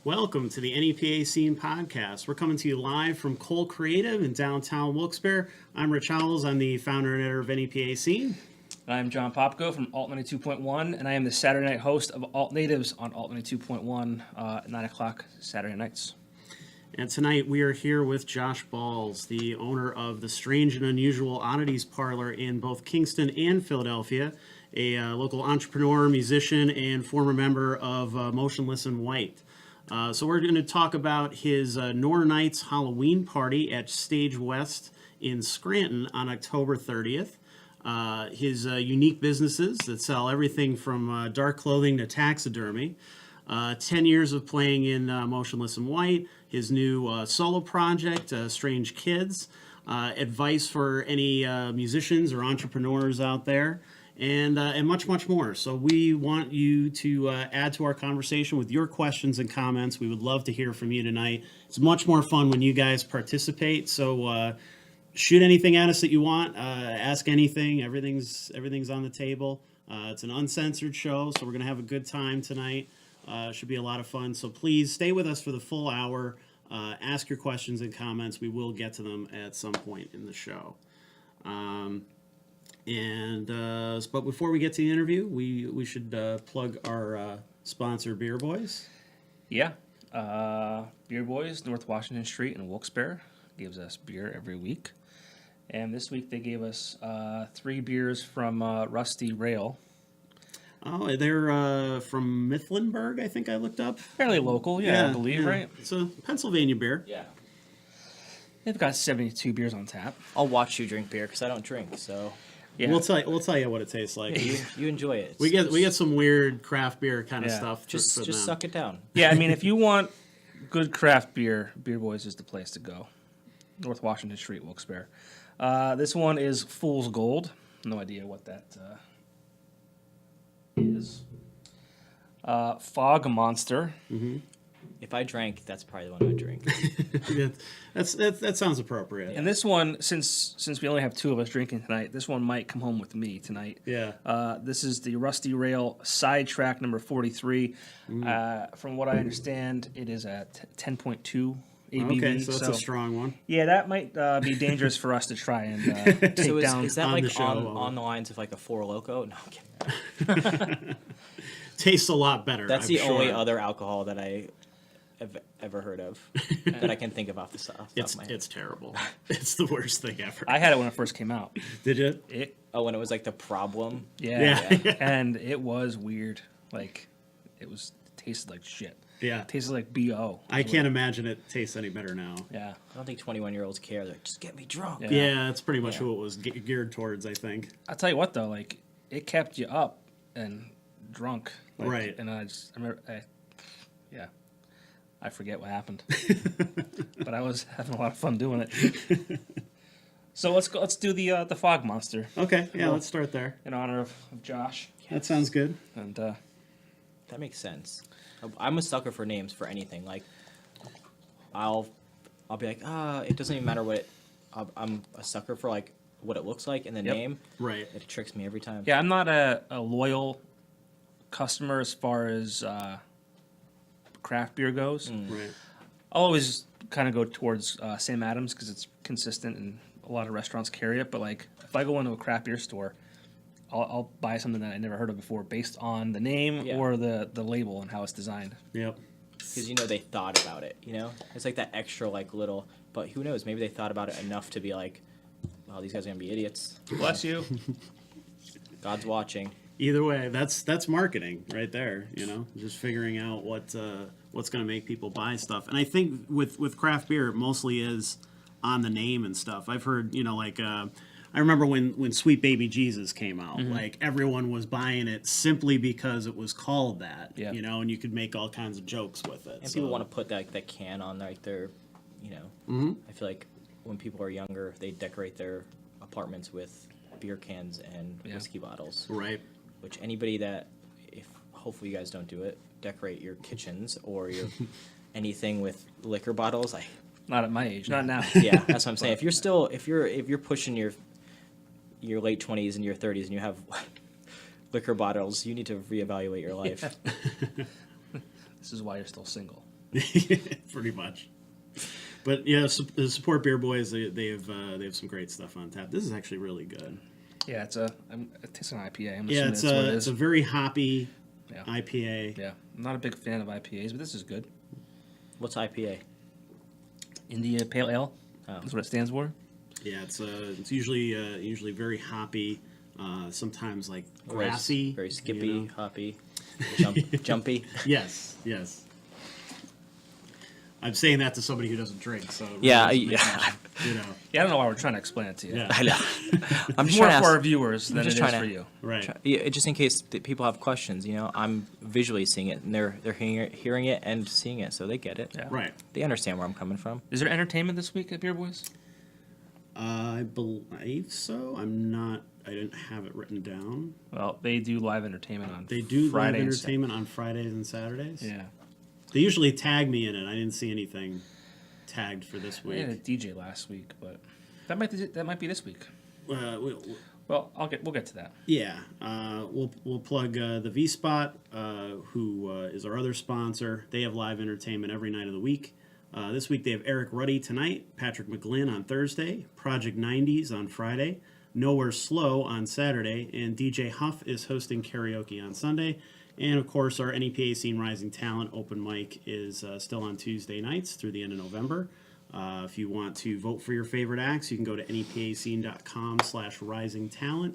Welcome to the NEPA Scene Podcast. We're coming to you live from Cole Creative in downtown Wilkes-Barre. I'm Rich Howells. I'm the founder and editor of NEPA Scene. I'm John Popko from Alt 92.1, and I am the Saturday night host of Alt Natives on Alt 92.1 at 9 o'clock Saturday nights. And tonight we are here with Josh Balz, the owner of the Strange and Unusual Oddities Parlor in both Kingston and Philadelphia, a local entrepreneur, musician, and former member of Motionless and White. So we're going to talk about his Noir Nights Halloween party at Stage West in Scranton on October 30th. His unique businesses that sell everything from dark clothing to taxidermy. 10 years of playing in Motionless and White. His new solo project, Strange Kids. Advice for any musicians or entrepreneurs out there. And much, much more. So we want you to add to our conversation with your questions and comments. We would love to hear from you tonight. It's much more fun when you guys participate. So shoot anything at us that you want. Ask anything. Everything's on the table. It's an uncensored show, so we're going to have a good time tonight. Should be a lot of fun. So please stay with us for the full hour. Ask your questions and comments. We will get to them at some point in the show. But before we get to the interview, we should plug our sponsor, Beer Boys. Yeah. Beer Boys, North Washington Street in Wilkes-Barre, gives us beer every week. And this week they gave us 3 beers from Rusty Rail. Oh, they're from Mifflinburg, I think I looked up. Fairly local, I believe, right? It's a Pennsylvania beer. Yeah. They've got 72 beers on tap. I'll watch you drink beer because I don't drink, so... Yeah. We'll tell you what it tastes like. You enjoy it. We get some weird craft beer kind of stuff. Just suck it down. Yeah, I mean, if you want good craft beer, Beer Boys is the place to go. North Washington Street, Wilkes-Barre. This one is Fool's Gold. No idea what that is. Fog Monster. Mm-hmm. If I drank, that's probably the one I would drink. that sounds appropriate. And this one, since we only have 2 of us drinking tonight, this one might come home with me tonight. Yeah. This is the Rusty Rail Sidetrack number 43. From what I understand, it is at 10.2 ABV. Okay, so that's a strong one. Yeah, that might be dangerous for us to try and take down. Is that on like the show. on the lines of like a Four Loko? No, I'm kidding. Tastes a lot better. That's I'm the sure. only other alcohol that I have ever heard of that I can think of off the top of my head. It's terrible. It's the worst thing ever. I had it when it first came out. Did you? When it was like the problem? Yeah. And it was weird. Like, it tasted like shit. Yeah. It tasted like B.O. I can't imagine it tastes any better now. Yeah. I don't think 21-year-olds care. They're like, just get me drunk. Yeah, that's pretty much who it was geared towards, I think. I'll tell you what, though. Like, it kept you up and drunk. Like, right. And I remember, I forget what happened. But I was having a lot of fun doing it. So let's do the Fog Monster. Okay, yeah, let's start there. In honor of Josh. That sounds good. And that makes sense. I'm a sucker for names for anything. Like, I'll be like, it doesn't even matter what I'm a sucker for, like, what it looks like and the name. Right. It tricks me every time. yeah, I'm not a loyal customer as far as craft beer goes. Right. I'll always kind of go towards Sam Adams because it's consistent and a lot of restaurants carry it. But like, if I go into a craft beer store, I'll buy something that I never heard of before based on the name or the label and how it's designed. Yep. Because they thought about it. It's like that extra like little. But who knows? Maybe they thought about it enough to be like, "Well, these guys are gonna be idiots." Bless you. God's watching. Either way, that's marketing right there. Just figuring out what's going to make people buy stuff. And I think with craft beer, it mostly is on the name and stuff. I've heard, I remember when Sweet Baby Jesus came out, like everyone was buying it simply because it was called that. Yeah. And you could make all kinds of jokes with it. And people want to put that can on like their, I feel like when people are younger, they decorate their apartments with beer cans and whiskey bottles. Right. Which anybody that, if hopefully you guys don't do it, decorate your kitchens or your anything with liquor bottles. Not at my age, not now. Yeah, that's what I'm saying. If you're pushing your late 20s and your 30s and you have liquor bottles, you need to reevaluate your life. This is why you're still single. Pretty much. But yeah, the support Beer Boys. They have some great stuff on tap. This is actually really good. Yeah, it tastes like an IPA. I'm Yeah, assuming it's a very hoppy Yeah. IPA. Yeah, I'm not a big fan of IPAs, but this is good. What's IPA? India Pale Ale. Oh. That's what it stands for. Yeah, it's usually very hoppy. Sometimes like grassy, Very skippy, you know? hoppy, jumpy. Yes. I'm saying that to somebody who doesn't drink, so Yeah, it doesn't make yeah. much, you know. Yeah, I don't know why we're trying to explain it to you. Yeah. I know. I'm just More trying for to our viewers than it just is trying to- for you. Right. Yeah, just in case people have questions, I'm visually seeing it, and they're hearing it and seeing it, so they get it. Yeah. Right. They understand where I'm coming from. Is there entertainment this week at Beer Boys? I believe so. I didn't have it written down. Well, they do live entertainment on They do Friday live and Sat- entertainment on Fridays and Saturdays. Yeah. They usually tag me in it. I didn't see anything tagged for this We had a week. DJ last week, but that might be this week. We'll Well, we'll get to that. Yeah, we'll plug the V Spot, who is our other sponsor. They have live entertainment every night of the week. This week they have Eric Ruddy tonight, Patrick McGlynn on Thursday, Project 90s on Friday, Nowhere Slow on Saturday, and DJ Huff is hosting karaoke on Sunday. And of course, our NEPA Scene Rising Talent open mic is still on Tuesday nights through the end of November. If you want to vote for your favorite acts, you can go to nepascene.com/risingtalent.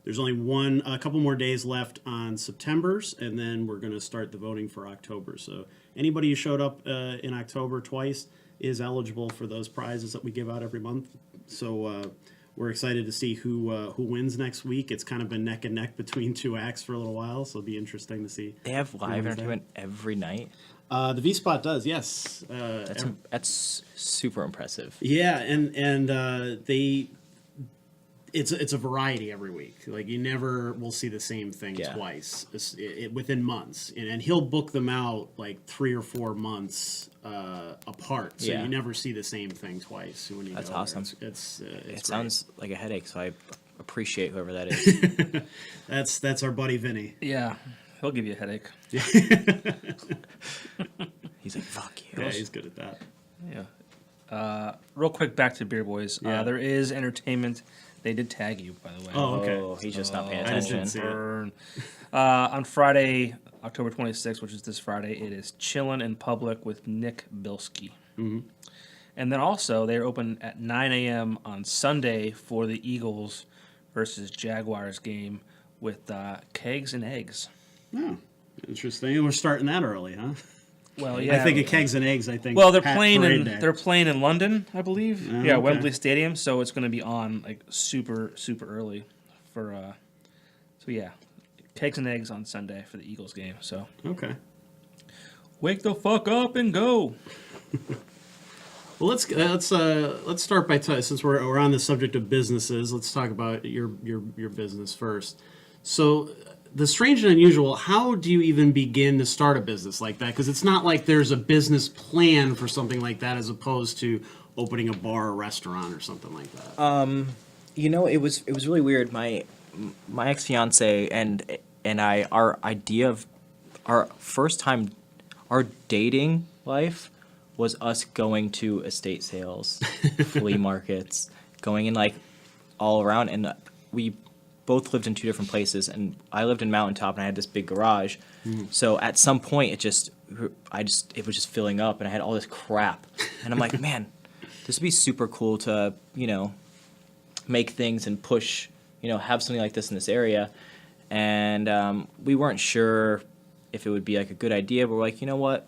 There's only a couple more days left on September's, and then we're going to start the voting for October. So anybody who showed up in October twice is eligible for those prizes that we give out every month. So we're excited to see who wins next week. It's kind of been neck and neck between two acts for a little while, so it'll be interesting to see. They have live wins entertainment every night. The V Spot does, yes. That's super impressive. Yeah, and it's a variety every week. Like you never will see the same thing Yeah. twice within months, and he'll book them out like 3 or 4 months apart. So Yeah. you never see the same thing twice when you That's go there. awesome. It's It great. sounds like a headache, so I appreciate whoever that is. That's our buddy Vinny. Yeah, he'll give you a headache. He's like, fuck you. Yeah, he's good at that. Yeah. Real quick, back to Beer Boys. Yeah. There is entertainment. They did tag you, by the way. Oh, okay. Oh, he's just not paying I just didn't attention. see it. Burn. On Friday, October 26th, which is this Friday, it is Chillin' in Public with Nick Bilski. Mm-hmm. And then also, they're open at 9 a.m. on Sunday for the Eagles versus Jaguars game with Kegs and Eggs. Oh, interesting. And we're starting that early, huh? Well, yeah. I think of Kegs and Eggs. I think. Well, they're Pat playing Parade in Day. they're playing in London, I believe. Oh, Yeah, okay. Wembley Stadium. So it's going to be on like super early for. So yeah, Kegs and Eggs on Sunday for the Eagles game. So Okay. wake the fuck up and go. Well, let's start by since we're on the subject of businesses, let's talk about your business first. So, the strange and unusual. How do you even begin to start a business like that? Because it's not like there's a business plan for something like that, as opposed to opening a bar or restaurant or something like that. It was really weird. My ex-fiance and I, our idea of our first time, our dating life was us going to estate sales, flea markets, going in like all around, and we both lived in 2 different places, and I lived in Mountaintop, and I had this big garage. So at some point, it was just filling up, and I had all this crap, and I'm like, man, this would be super cool to make things and push, have something like this in this area, and we weren't sure if it would be like a good idea, but we're like, you know what,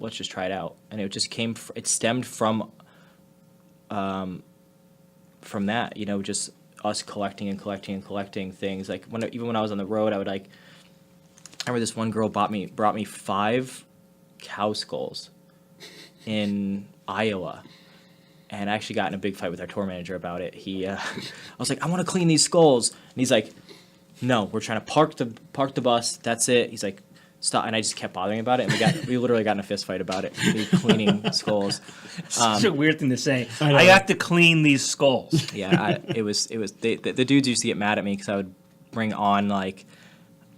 let's just try it out, and it just it stemmed from that, just us collecting things. Like even when I was on the road, I remember this one girl brought me 5 cow skulls in Iowa, and I actually got in a big fight with our tour manager about it. I was like, I want to clean these skulls, and he's like, no, we're trying to park the bus. That's it. He's like, stop, and I just kept bothering about it, and we literally got in a fist fight about it. Me cleaning skulls. Such a weird thing to say. I know. I have to clean these skulls. Yeah, the dudes used to get mad at me because I would bring on like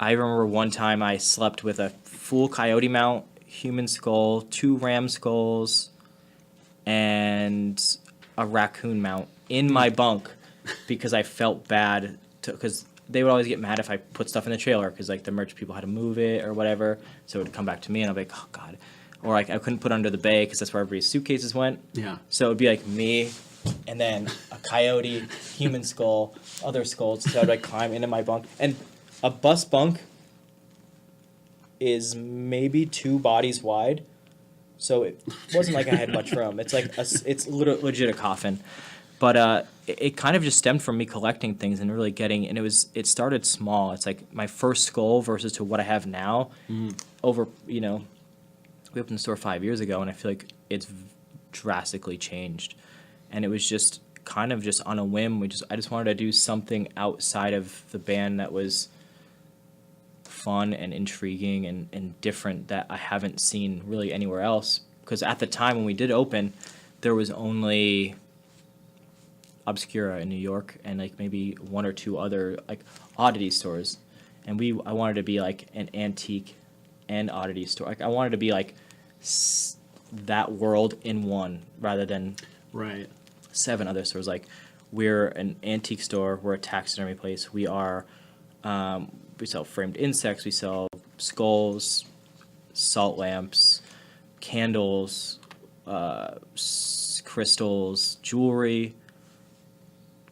I remember one time I slept with a full coyote mount, human skull, 2 ram skulls, and a raccoon mount in my bunk because I felt bad because they would always get mad if I put stuff in the trailer because like the merch people had to move it or whatever, so it would come back to me and I'd be like, oh god, or like I couldn't put it under the bay because that's where everybody's suitcases went. Yeah. So it'd be like me, and then a coyote, human skull, other skulls. So I'd like climb into my bunk, and a bus bunk is maybe 2 bodies wide, so it wasn't like I had much room. It's like it's legit a coffin, but it kind of just stemmed from me collecting things and really getting. And it started small. It's like my first skull versus to what I have now. Over we opened the store 5 years ago, and I feel like it's drastically changed. And it was just kind of just on a whim. I just wanted to do something outside of the band that was fun and intriguing and different that I haven't seen really anywhere else. Because at the time when we did open, there was only Obscura in New York and like maybe 1 or 2 other like oddity stores. And I wanted to be like an antique and oddity store. Like I wanted to be like that world in one rather than Right. 7 other stores. Like we're an antique store, we're a taxidermy place. We are we sell framed insects, we sell skulls, salt lamps, candles, crystals, jewelry,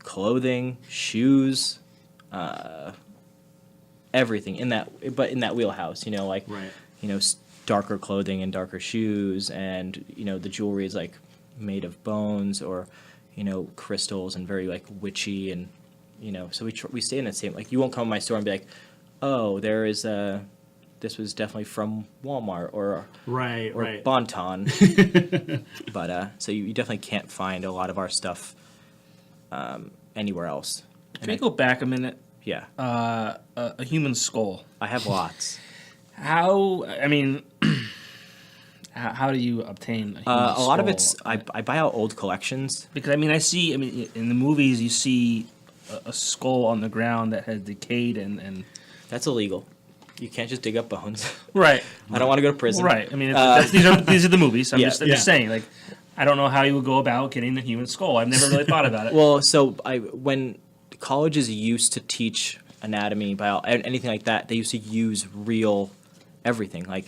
clothing, shoes, everything in that wheelhouse, like Right. Darker clothing and darker shoes, and the jewelry is like made of bones or crystals and very like witchy, and so we stay in the same, like you won't come to my store and be like, oh, there is this was definitely from Walmart or Right. Bon-Ton. But so you definitely can't find a lot of our stuff anywhere else. Can I go back a minute? Yeah, A human skull. I have lots. How do you obtain a human A lot of skull? it's I buy out old collections. Because in the movies you see a skull on the ground that has decayed and That's illegal. You can't just dig up bones. right. I don't want to go to prison. Right. I mean, these are the movies. I'm Yeah. just saying, like, I don't know how you would go about getting the human skull. I've never really thought about it. Well, so when colleges used to teach anatomy, biology, anything like that, they used to use real everything, like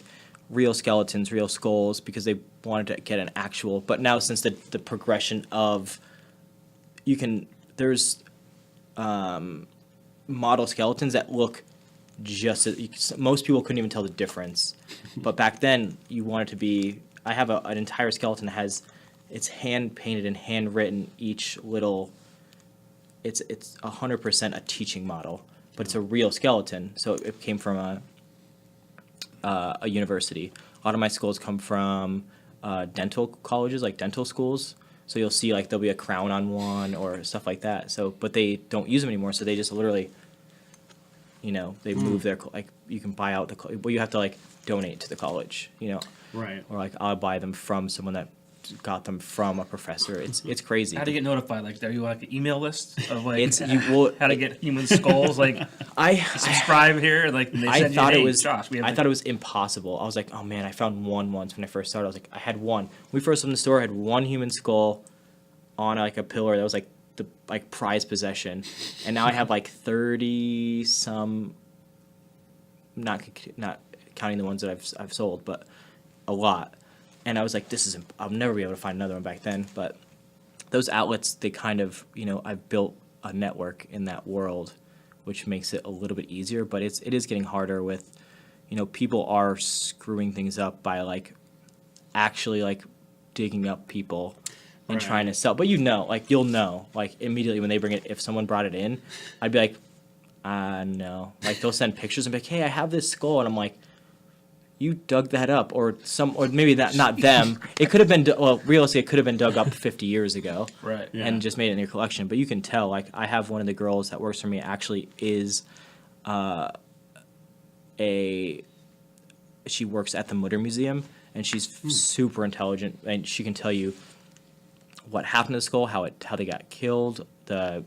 real skeletons, real skulls, because they wanted to get an actual. But now, since the progression of there's model skeletons that look just most people couldn't even tell the difference. But back then, you wanted to be. I have an entire skeleton that has it's hand painted and handwritten. Each little, it's 100% a teaching model, but it's a real skeleton. So it came from a university. A lot of my skulls come from dental colleges, like dental schools. So you'll see like there'll be a crown on one or stuff like that. So, but they don't use them anymore. So they just literally, they move their like you can buy out well you have to like donate to the college, Right. or like I'll buy them from someone that got them from a professor. It's crazy. How do you get notified? Like, are you like an email list of like how to get human skulls? Like, I subscribe here. Like, and they I send thought you, it hey, was Josh. I thought it was impossible. I was like, oh man, I found one once when I first started. I was like, I had one. When we first opened the store, I had one human skull on like a pillar that was like the like prized possession, and now I have like 30 some. Not counting the ones that I've sold, but a lot. And I was like, I'll never be able to find another one back then. But those outlets, they kind of, I've built a network in that world, which makes it a little bit easier. But it is getting harder with, people are screwing things up by like actually like digging up people and Right. trying to sell. But you'll know, like immediately when they bring it, if someone brought it in, I'd be like, no. Like they'll send pictures and be like, hey, I have this skull. And I'm like, you dug that up, or maybe that not them. It could have been realistically, it could have been dug up 50 years ago, right. Yeah. and just made it in your collection. But you can tell. Like I have one of the girls that works for me actually is, she works at the Mutter Museum, and she's super intelligent, and she can tell you what happened to the skull, how they got killed, the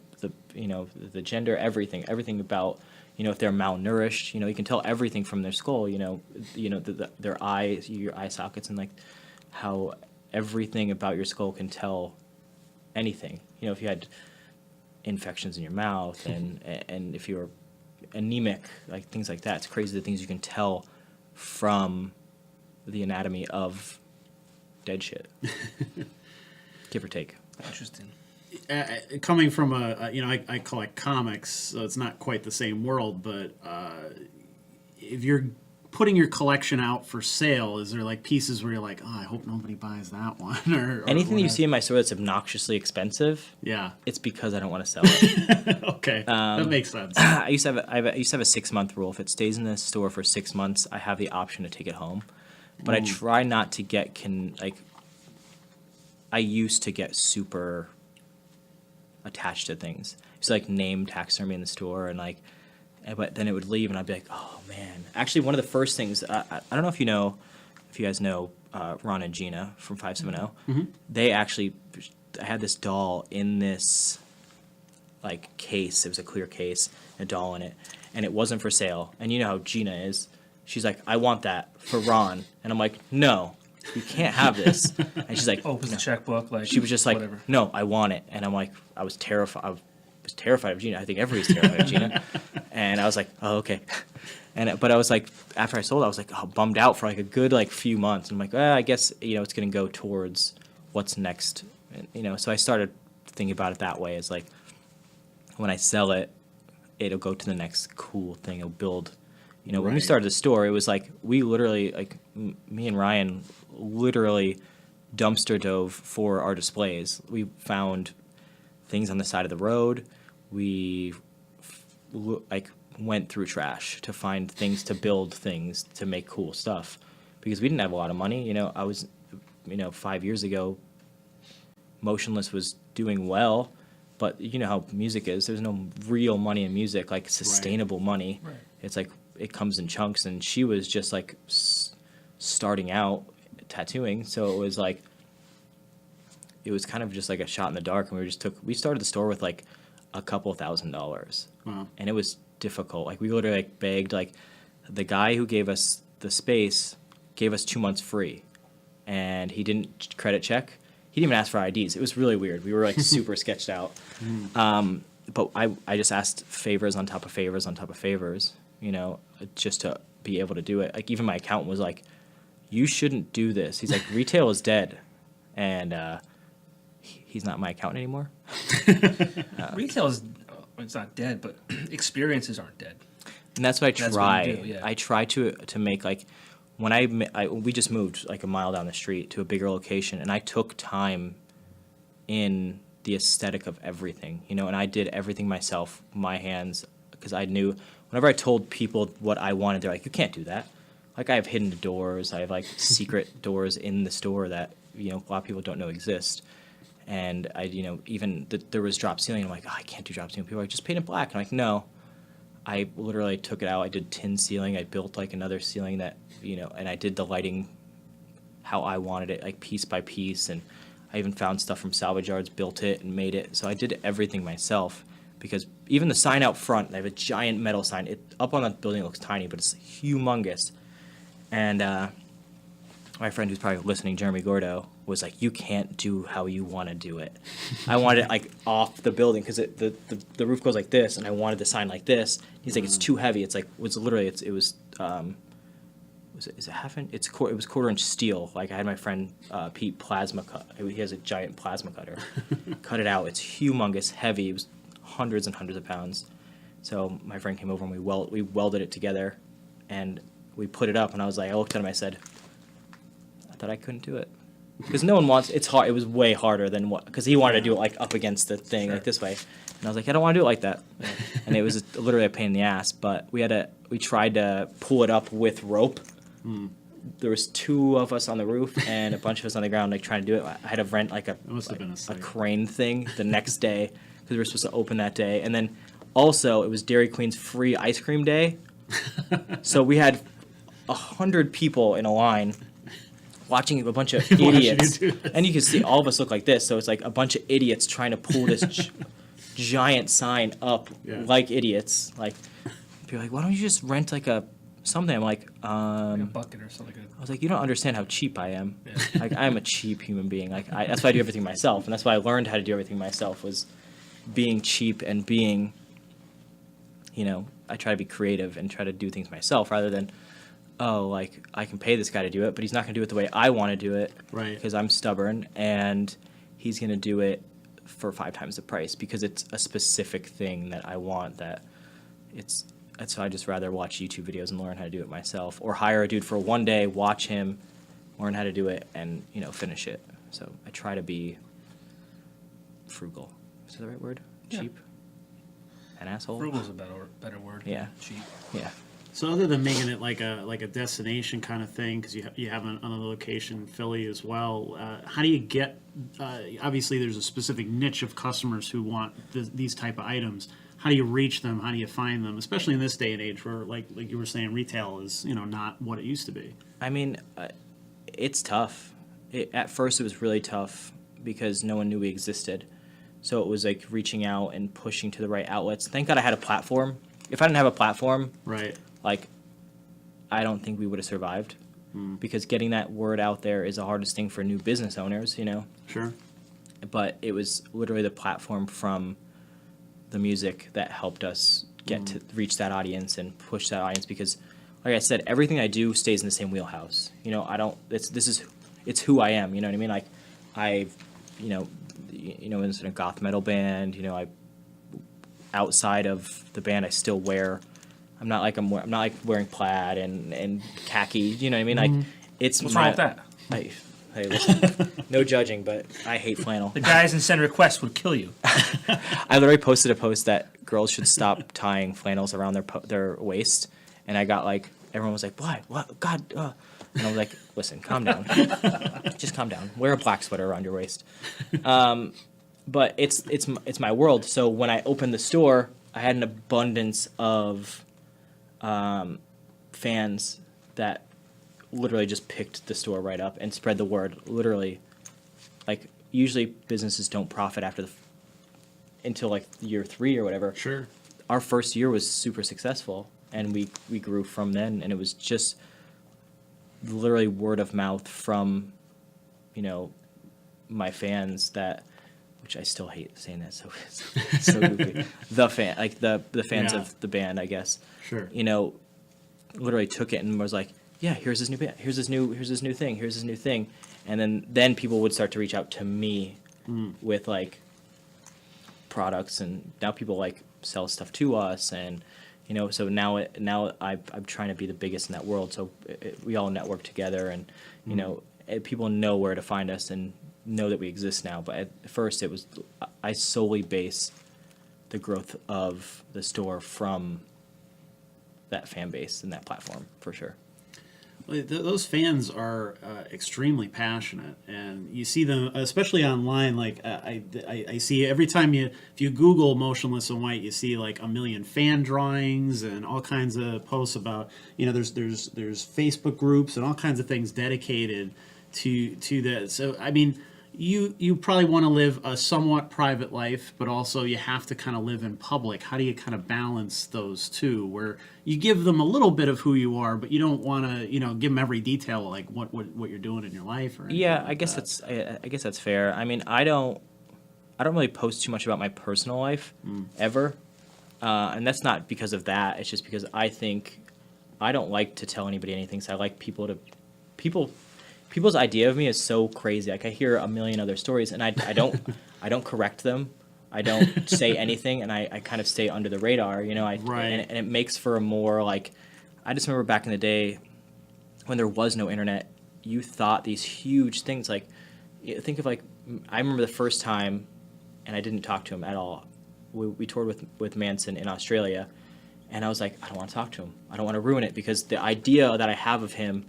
gender, everything about if they're malnourished, you can tell everything from their skull, their eyes, your eye sockets, and like how everything about your skull can tell anything. If you had infections in your mouth and if you're anemic, like things like that. It's crazy the things you can tell from the anatomy of dead shit. Give or take. Interesting. Coming from I collect comics, so it's not quite the same world, but if you're putting your collection out for sale, is there like pieces where you're like, oh, I hope nobody buys that one? or Anything that you whatever? see in my store that's obnoxiously expensive, Yeah. it's because I don't want to sell it. Okay. That makes sense. I used to have a 6-month rule. If it stays in the store for 6 months, I have the option to take it home. But I try not to get I used to get super attached to things. It's like name taxidermy in the store but then it would leave and I'd be like, oh man. Actually, one of the first things, I don't know if you guys know Ron and Gina from 570. Mm-hmm. They actually, I had this doll in this like case. It was a clear case, a doll in it, and it wasn't for sale. And you know how Gina is. She's like, I want that for Ron. And I'm like, no, you can't have this. And she's like, Opens the checkbook. Like she was just like, whatever. no, I want it. And I'm like, I was terrified. I was terrified of Gina. I think everybody's terrified of Gina. And I was like, oh, okay. But I was like, after I sold it, I was like, oh, bummed out for like a good few months. And I'm like, I guess, it's going to go towards what's next. And, so I started thinking about it that way. It's like, when I sell it, it'll go to the next cool thing. It'll build, when we Right. started the store, it was like, we literally, me and Ryan literally dumpster dove for our displays. We found things on the side of the road. We went through trash to find things to build things to make cool stuff because we didn't have a lot of money. I was 5 years ago, Motionless was doing well, but you know how music is. There's no real money in music, like sustainable money. Right. It's like it comes in chunks, and she was just like starting out tattooing, so it was like it was kind of just like a shot in the dark, and we started the store with like a couple $1,000s. Wow. And it was difficult. Like we literally begged, the guy who gave us the space gave us 2 months free, and he didn't credit check. He didn't even ask for IDs. It was really weird. We were like super sketched out. But I just asked favors on top of favors on top of favors, just to be able to do it. Like even my accountant was like, you shouldn't do this. He's like, retail is dead. And he's not my accountant anymore. Retail is, it's not dead, but experiences aren't dead. And that's what I That's try. what you do, yeah. I try to make when we just moved like a mile down the street to a bigger location, and I took time in the aesthetic of everything, and I did everything myself, my hands, because I knew whenever I told people what I wanted, they're like, you can't do that. Like I have hidden doors, I have like secret doors in the store that a lot of people don't know exist. And I, even there was drop ceiling. I'm like, I can't do drop ceiling. People are like, just paint it black. And I'm like, no. I literally took it out. I did tin ceiling. I built like another ceiling that, and I did the lighting how I wanted it, like piece by piece. And I even found stuff from salvage yards, built it and made it. So I did everything myself because even the sign out front, I have a giant metal sign. It up on the building, it looks tiny, but it's humongous. And my friend who's probably listening, Jeremy Gordo, was like, you can't do how you want to do it. I wanted it like off the building because the roof goes like this, and I wanted the sign like this. He's like, it's too heavy. It's like, is it half inch? It was 1/4 inch steel. Like I had my friend Pete plasma cut. He has a giant plasma cutter. Cut it out. It's humongous, heavy. It was hundreds and hundreds of pounds. So my friend came over and we welded it together, and we put it up. And I looked at him. I said, I thought I couldn't do it. Because no one wants, it's hard. It was way harder than because he wanted to do it like up against the thing, like this way. And I was like, I don't want to do it like that. And it was literally a pain in the ass. But we tried to pull it up with rope. There was 2 of us on the roof and a bunch of us on the ground, like trying to do it. I had to rent like must have been a a sight. crane thing the next day because we were supposed to open that day. And then also it was Dairy Queen's free ice cream day. So we had 100 people in a line watching a bunch of idiots, and you can see all of us look like this. So it's like a bunch of idiots trying to pull this giant sign up like idiots. Like people are like, why don't you just rent like something? I'm like, Like a bucket or something. I was like, you don't understand how cheap I am. Yeah. Like, I'm a cheap human being. Like, that's why I do everything myself, and that's why I learned how to do everything myself, was being cheap and being, I try to be creative and try to do things myself rather than, oh, like, I can pay this guy to do it, but he's not going to do it the way I want to do it. Right. Because I'm stubborn, and he's going to do it for 5 times the price because it's a specific thing that I want so I just rather watch YouTube videos and learn how to do it myself, or hire a dude for one day, watch him, learn how to do it, and, finish it. So I try to be frugal. Is that the right word? Yeah. Cheap? An asshole? Frugal's a better word. Yeah. Cheap. Yeah. So other than making it like a destination kind of thing, because you have another location in Philly as well, how do you get? Obviously, there's a specific niche of customers who want these type of items. How do you reach them? How do you find them? Especially in this day and age, where like you were saying, retail is not what it used to be. I mean, it's tough. At first, it was really tough because no one knew we existed. So it was like reaching out and pushing to the right outlets. Thank God I had a platform. If I didn't have a platform, Right. like, I don't think we would have survived. Because getting that word out there is the hardest thing for new business owners, Sure. But it was literally the platform from the music that helped us get to reach that audience and push that audience, because like I said, everything I do stays in the same wheelhouse. It's who I am, you know what I mean? Like, in a goth metal band, outside of the band I still wear, I'm not like wearing plaid and khaki, you know what I mean? Like, it's What's wrong with that? Hey, listen, no judging, but I hate flannel. The guys in Send Request would kill you. I literally posted a post that girls should stop tying flannels around their waist, and I got like, everyone was like, why? What? God. And I was like, listen, calm down. Just calm down. Wear a black sweater around your waist. But it's my world. So when I opened the store, I had an abundance of fans that literally just picked the store right up and spread the word. Literally, like, usually businesses don't profit until like year 3 or whatever. Sure. Our first year was super successful, and we grew from then, and it was just literally word of mouth from my fans, which I still hate saying that, so goofy. The fans Yeah. of the band, I guess. Sure. Literally took it and was like, yeah, here's this new band, here's this new thing, and then people would start to reach out to me with like products, and now people like sell stuff to us, and so now I'm trying to be the biggest in that world, so we all network together, and people know where to find us and know that we exist now. But at first, I solely base the growth of the store from that fan base and that platform, for sure. Well, those fans are extremely passionate, and you see them, especially online. Like I see every time if you Google Motionless in White, you see like a million fan drawings and all kinds of posts about there's Facebook groups and all kinds of things dedicated to that. So I mean, you probably want to live a somewhat private life, but also you have to kind of live in public. How do you kind of balance those two, where you give them a little bit of who you are, but you don't want to, give them every detail, like what you're doing in your life, or anything like I guess that. I guess that's fair. I mean, I don't really post too much about my personal life ever, and that's not because of that. It's just because I think I don't like to tell anybody anything. So I like people's idea of me is so crazy. Like, I hear a million other stories, and I don't correct them. I don't say anything, and I kind of stay under the radar, Right. And it makes for a more, like, I just remember back in the day when there was no internet, you thought these huge things, like, think of, like, I remember the first time, and I didn't talk to him at all. We toured with Manson in Australia, and I was like, I don't want to talk to him. I don't want to ruin it, because the idea that I have of him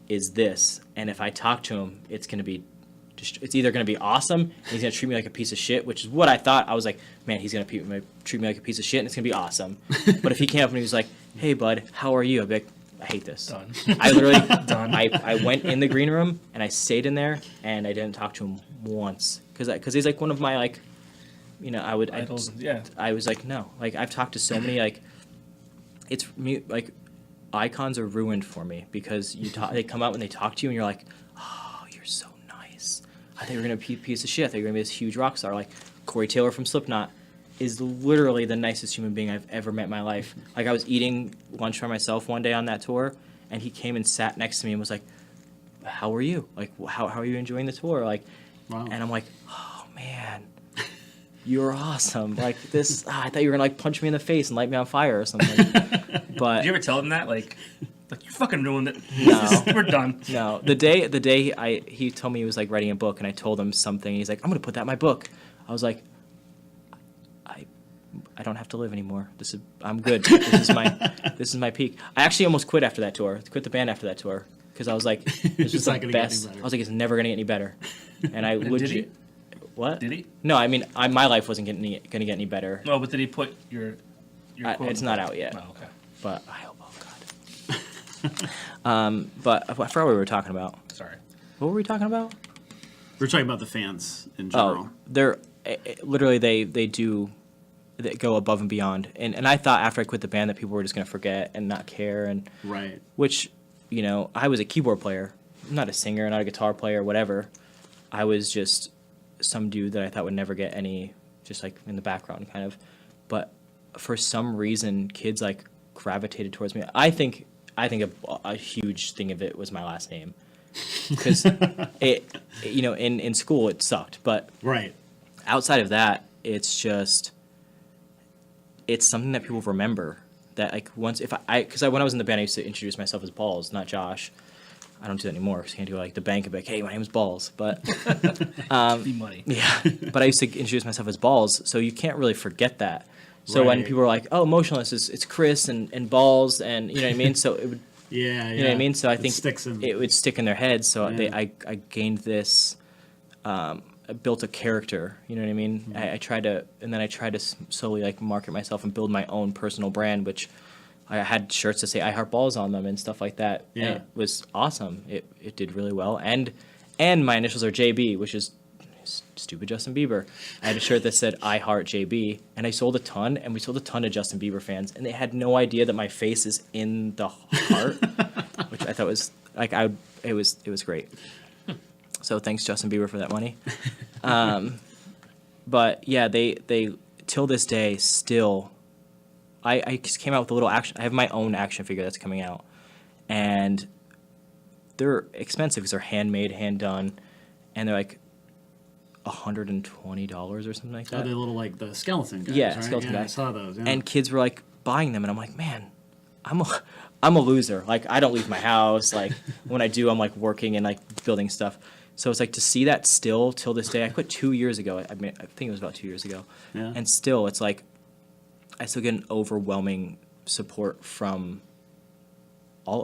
is this, and if I talk to him, it's either going to be awesome, and he's going to treat me like a piece of shit, which is what I thought. I was like, man, he's going to treat me like a piece of shit, and it's going to be awesome. But if he came up and he was like, hey, bud, how are you? I'd be like, I hate this. Done. I literally, Done. I went in the green room, and I stayed in there, and I didn't talk to him once, because he's like one of my, like, Idols, yeah. I was like, no. Like, I've talked to so many, like, like icons are ruined for me because they come out and they talk to you and you're like, oh, you're so nice. I thought you were gonna be a piece of shit. I thought you were gonna be this huge rock star. Like Corey Taylor from Slipknot is literally the nicest human being I've ever met in my life. Like I was eating lunch by myself one day on that tour, and he came and sat next to me and was like, "How are you? Like, how are you enjoying the tour?" Like, Wow. and I'm like, "Oh man, you're awesome! Like this, I thought you were gonna like punch me in the face and light me on fire or something." But Did you ever tell him that? Like you fucking ruined it. No. We're done. no, the day he told me he was like writing a book, and I told him something. He's like, "I'm gonna put that in my book." I was like, I don't have to live anymore. I'm good. This is my peak. I actually almost quit after that tour. Quit the band after that tour because I was like, this is not the gonna get any best. better. I was like, it's never gonna get any better. And I did legit. he? What? Did he? No, I mean, my life wasn't gonna get any better. No, but did he put your quote It's not out yet. Oh, okay. But I hope. Oh God. But I forgot what we were talking about. Sorry. What were we talking about? We're talking about the fans in general. Oh, they're literally they do. They go above and beyond, and I thought after I quit the band that people were just gonna forget and not care, and Right. which, I was a keyboard player, not a singer, not a guitar player, whatever. I was just some dude that I thought would never get any, just like in the background kind of, but for some reason kids like gravitated towards me. I think a huge thing of it was my last name, because in school it sucked, but Right. outside of that, it's something that people remember. That like once when I was in the band, I used to introduce myself as Balz, not Josh. I don't do that anymore because I can't do like the bank and be like, hey, my name's Balz. But Be money. yeah, but I used to introduce myself as Balz, so you can't really forget that. So when Right. people are like, oh, Motionless, it's Chris and Balz, and you know what I mean. So it would, Yeah. you know what I mean. So I think sticks in. it would stick in their heads. So Yeah. I gained this. I built a character, you know what I mean? Mm-hmm. I tried to slowly like market myself and build my own personal brand, which I had shirts that say I Heart Balls on them and stuff like that. Yeah. And it was awesome. It did really well. And my initials are JB, which is stupid Justin Bieber. I had a shirt that said I Heart JB, and I sold a ton, and we sold a ton to Justin Bieber fans, and they had no idea that my face is in the heart, which I thought was like it was great. So thanks Justin Bieber for that money. But yeah, they till this day still. I just came out with a little action. I have my own action figure that's coming out, and they're expensive because they're handmade, hand done, and they're like $120 or something like Oh, that. the little like the skeleton guys. Yeah, right? skeleton I guys. saw those. Yeah. And kids were like buying them, and I'm like, man, I'm a loser. Like I don't leave my house. Like when I do, I'm like working and like building stuff. So it's like to see that still till this day. I quit 2 years ago. I mean, I think it was about 2 years ago. Yeah. And still, it's like I still get an overwhelming support from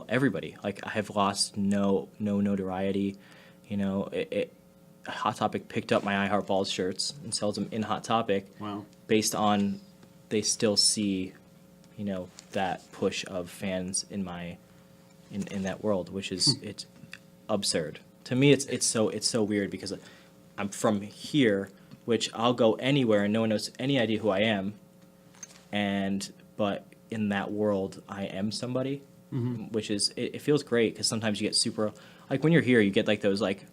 everybody. Like I have lost no notoriety. Hot Topic picked up my I Heart Balls shirts and sells them in Hot Topic. Wow. Based on they still see, that push of fans in that world, which is it's absurd. To me, it's so weird because I'm from here, which I'll go anywhere and no one knows any idea who I am, but in that world I am somebody, which is it feels great because sometimes you get super like when you're here you get like those like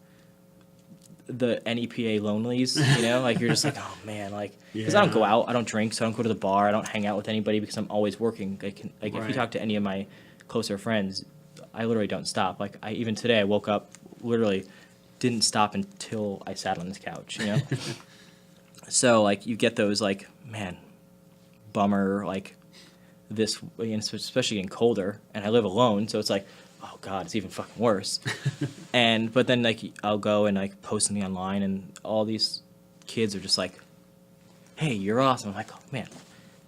the NEPA lonelies, like you're just like, oh man, like because I don't go out, I don't drink, so I don't go to the bar, I don't hang out with anybody because I'm always working. If you Right. talk to any of my closer friends, I literally don't stop. Like even today I woke up, literally didn't stop until I sat on this couch, So like you get those like, man, bummer, like this, especially getting colder, and I live alone, so it's like, oh god, it's even fucking worse. But then like I'll go and like post something online, and all these kids are just like, hey, you're awesome. I'm like, oh man,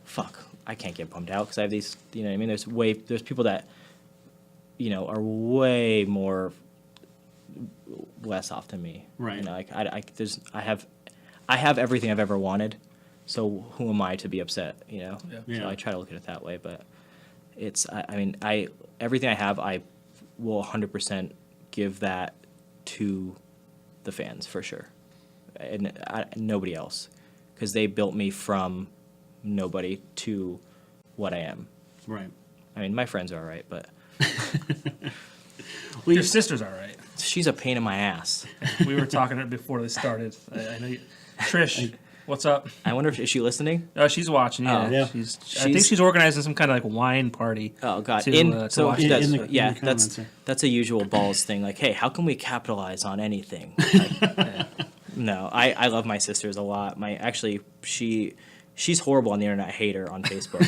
fuck, I can't get bummed out because I have these, you know what I mean? There's people that, are way more less off than me. Right. Like I have everything I've ever wanted, so who am I to be upset? Yeah. So I try to look at it that way, but it's everything I have, I will 100% give that to the fans for sure, and nobody else, because they built me from nobody to what I am. Right. I mean, my friends are all right, but Well, Your sister's all right. she's a pain in my ass. We were talking before this started. I know you, Trish. What's up? I wonder if is she listening? Oh, she's watching. Yeah, Oh. Yeah. I think she's organizing some kind of like wine party. Oh God! To, To to watch that's, in the yeah, comments, yeah. that's a usual Balls thing. Like, hey, how can we capitalize on anything? Like, no, I love my sisters a lot. She's horrible on the internet. I hate her on Facebook.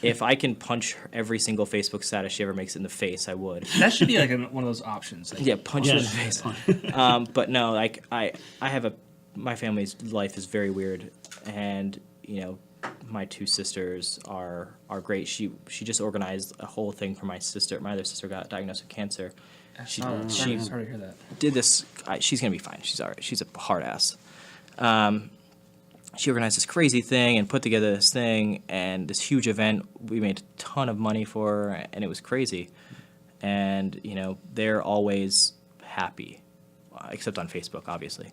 If I can punch every single Facebook status she ever makes in the face, I would. That should be like one of those options. Like, Yeah, punch her in the Yes. face. But no, like I have my family's life is very weird, and you know, my two sisters are she just organized a whole thing for my sister. My other sister got diagnosed with cancer. She sorry to hear that. did this. She's gonna be fine. She's all right. She's a hard ass. She organized this crazy thing and put together this thing and this huge event. We made a ton of money for her, and it was crazy. And you know, they're always happy, except on Facebook, obviously.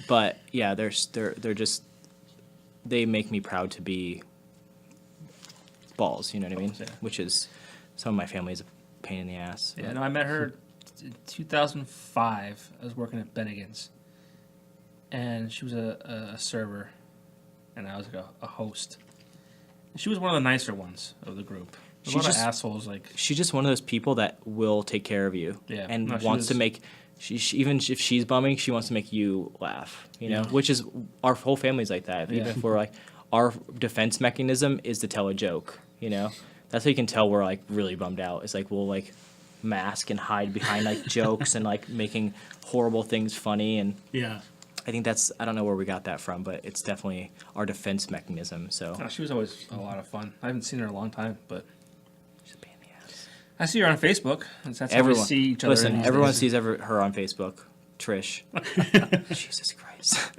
But yeah, they're just they make me proud to be Balls. You know what I mean? Yeah. Which is some of my family's a pain in the ass. Yeah, no, I met her in 2005. I was working at Bennigan's, and she was a server, and I was like a host. She was one of the nicer ones of the group. A lot of assholes, like She's just one of those people that will take care of you. Yeah. And No, she wants to was- make. She even if she's bumming, she wants to make you laugh. You know, which is our whole family's like that. Even Yeah. if we're like, our defense mechanism is to tell a joke. You know, that's how you can tell we're like really bummed out. It's like we'll like mask and hide behind like jokes and like making horrible things funny. And Yeah. I think that's, I don't know where we got that from, but it's definitely our defense mechanism. So no, she was always a lot of fun. I haven't seen her in a long time, but she's a pain in the ass. I see her on Facebook. That's how we Everyone, see each other. listen, these everyone days. sees her on Facebook. Trish. Jesus Christ.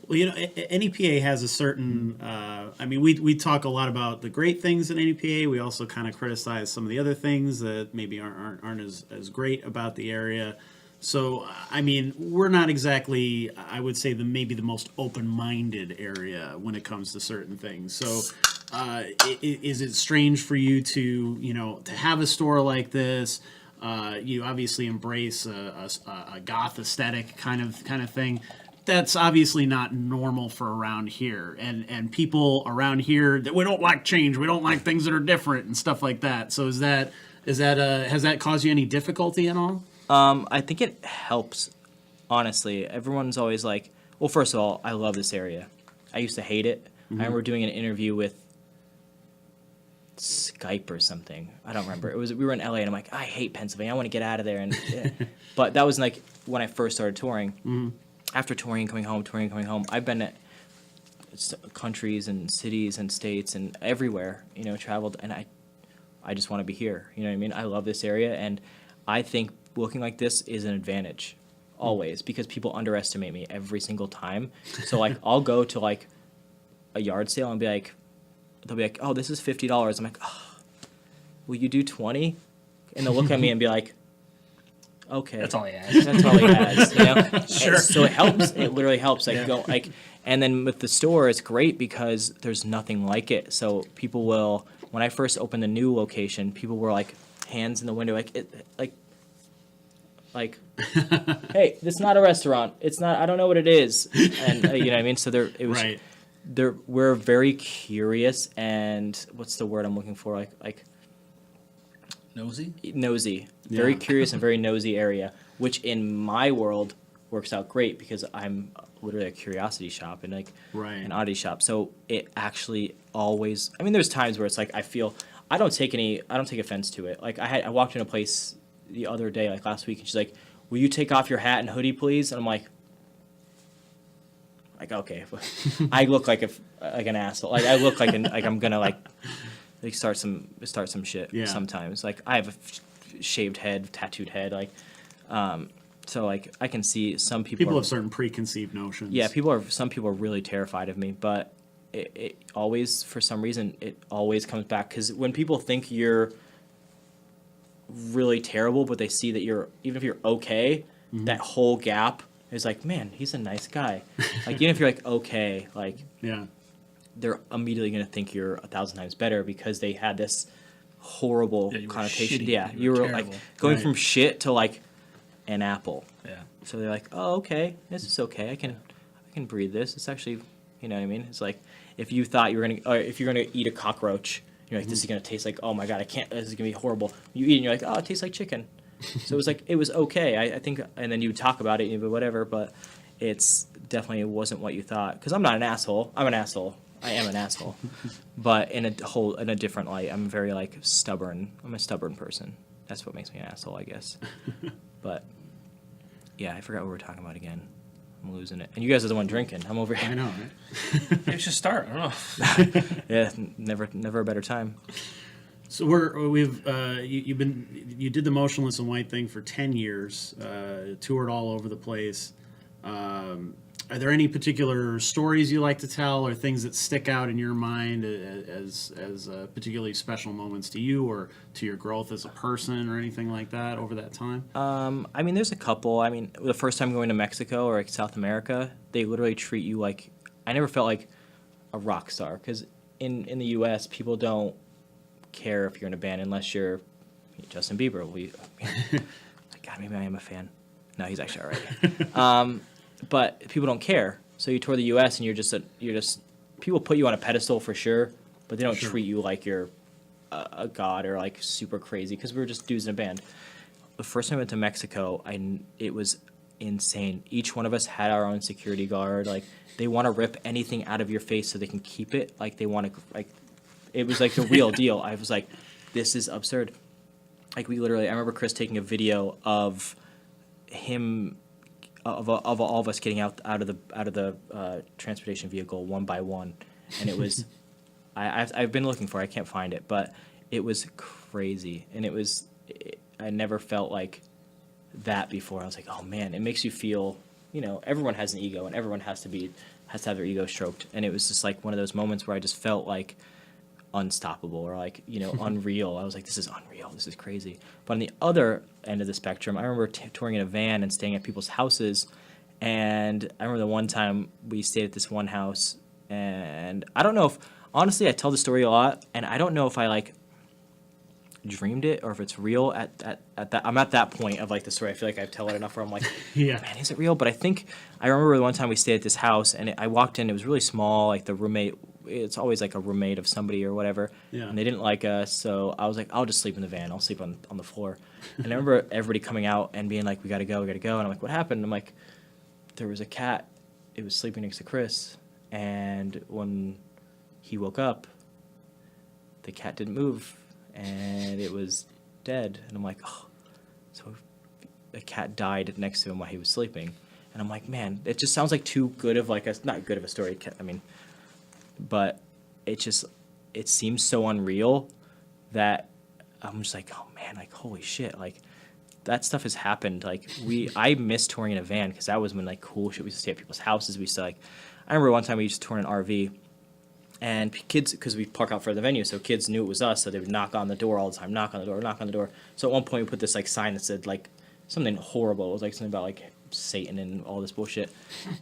Well, you know, NEPA has a certain. I mean, we talk a lot about the great things in NEPA. We also kind of criticize some of the other things that maybe aren't as great about the area. So, I mean, we're not exactly, I would say, maybe the most open-minded area when it comes to certain things. So, is it strange for you to, you know, to have a store like this? You obviously embrace a goth aesthetic kind of thing. That's obviously not normal for around here, and people around here that we don't like change. We don't like things that are different and stuff like that. So has that caused you any difficulty at all? I think it helps, honestly. Everyone's always like, well, first of all, I love this area. I used to hate it. I remember doing an interview with Skype or something. I don't remember. We were in LA, and I'm like, I hate Pennsylvania. I want to get out of there. And but that was like when I first started touring. After touring, coming home, I've been at countries and cities and states and everywhere, you know, traveled, and I just want to be here. You know what I mean? I love this area, and I think looking like this is an advantage always, because people underestimate me every single time. So like I'll go to like a yard sale and they'll be like, oh, this is $50. I'm like, oh, will you do 20? And they'll look at me and be like, okay. That's all he has. That's all he has, you know? Sure. And so it helps. It literally helps. Like Yeah. and then with the store, it's great because there's nothing like it. So people will, when I first opened the new location, people were like hands in the window, like, hey, this is not a restaurant. It's not. I don't know what it is. And you know what I mean. So Right. We're very curious, and what's the word I'm looking for? Like Nosy? nosy. Very Yeah. curious and very nosy area, which in my world works out great because I'm literally a curiosity shop and like Right. an oddity shop. So it actually always, I mean, there's times where it's like, I don't take offense to it. Like I walked in a place the other day, like last week, and she's like, will you take off your hat and hoodie, please? And I'm like, okay. I look like an asshole. Like I look like I'm gonna like start some shit Yeah. sometimes. Like I have a shaved head, tattooed head, like so like I can see some People are, have certain preconceived notions. yeah, some people are really terrified of me, but it always, for some reason, it always comes back, because when people think you're really terrible, but they see that even if you're okay, that whole gap is like, man, he's a nice guy. Like even if you're like okay, like Yeah. they're immediately going to think you're 1,000 times better because they had this horrible Yeah, you were connotation. shitty. Yeah, You were like terrible. going Right. from shit to like an apple. Yeah. So they're like, oh, okay, this is okay. I can breathe this. It's actually, you know what I mean? It's like if you thought you were gonna, or if you're gonna eat a cockroach, you're like, this is gonna taste like, oh my god, I can't. This is gonna be horrible. You eat, and you're like, oh, it tastes like chicken. So it was like it was okay. I think, and then you would talk about it, but whatever. But it's definitely wasn't what you thought. Because I'm not an asshole. I'm an asshole. I am an asshole. But in a different light, I'm very like stubborn. I'm a stubborn person. That's what makes me an asshole, I guess. But yeah, I forgot what we were talking about again. I'm losing it. And you guys are the one drinking. I'm over I here. know, right? Maybe we should start. I don't know. Yeah, never a better time. So you did the Motionless and White thing for 10 years, toured all over the place. Are there any particular stories you like to tell or things that stick out in your mind as particularly special moments to you or to your growth as a person or anything like that over that time? I mean, there's a couple. I mean, the first time going to Mexico or like South America, they literally treat you like, I never felt like a rock star. Because in the U.S., people don't care if you're in a band unless you're Justin Bieber. God, maybe I am a fan. No, he's actually all right. But people don't care. So you tour the U.S. and you're just people put you on a pedestal for sure, but they don't Sure. treat you like you're a god or like super crazy because we were just dudes in a band. The first time I went to Mexico, it was insane. Each one of us had our own security guard. Like they want to rip anything out of your face so they can keep it. Like they want to like, it was like the real deal. I was like, this is absurd. Like I remember Chris taking a video of him. Of all of us getting out of the transportation vehicle one by one, and it was, I've been looking for it, I can't find it, but it was crazy, and I never felt like that before. I was like, oh man, it makes you feel, everyone has an ego, and everyone has to have their ego stroked, and it was just like one of those moments where I just felt like unstoppable or like unreal. I was like, this is unreal, this is crazy. But on the other end of the spectrum, I remember touring in a van and staying at people's houses, and I remember the one time we stayed at this one house, and I don't know if honestly I tell the story a lot, and I don't know if I like dreamed it or if it's real at that. I'm at that point of like the story. I feel like I tell it enough where I'm like, Yeah. man, is it real? But I remember the one time we stayed at this house, and I walked in, it was really small, like the roommate, it's always like a roommate of somebody or whatever, Yeah. and they didn't like us, so I was like, I'll just sleep in the van, I'll sleep on the floor. And I remember everybody coming out and being like, we gotta go, and I'm like, what happened? And I'm like, there was a cat, it was sleeping next to Chris, and when he woke up, the cat didn't move, and it was dead. And I'm like, oh, so a cat died next to him while he was sleeping. And I'm like, man, it just sounds like too good of like not good of a story. I mean, but it seems so unreal that I'm just like, oh man, like holy shit, like that stuff has happened. Like I miss touring in a van because that was when like cool shit. We used to stay at people's houses. We used to like, I remember one time we used to tour in an RV, and kids, because we park out for the venue, so kids knew it was us, so they would knock on the door all the time, knock on the door. So at one point we put this like sign that said like something horrible. It was like something about like Satan and all this bullshit.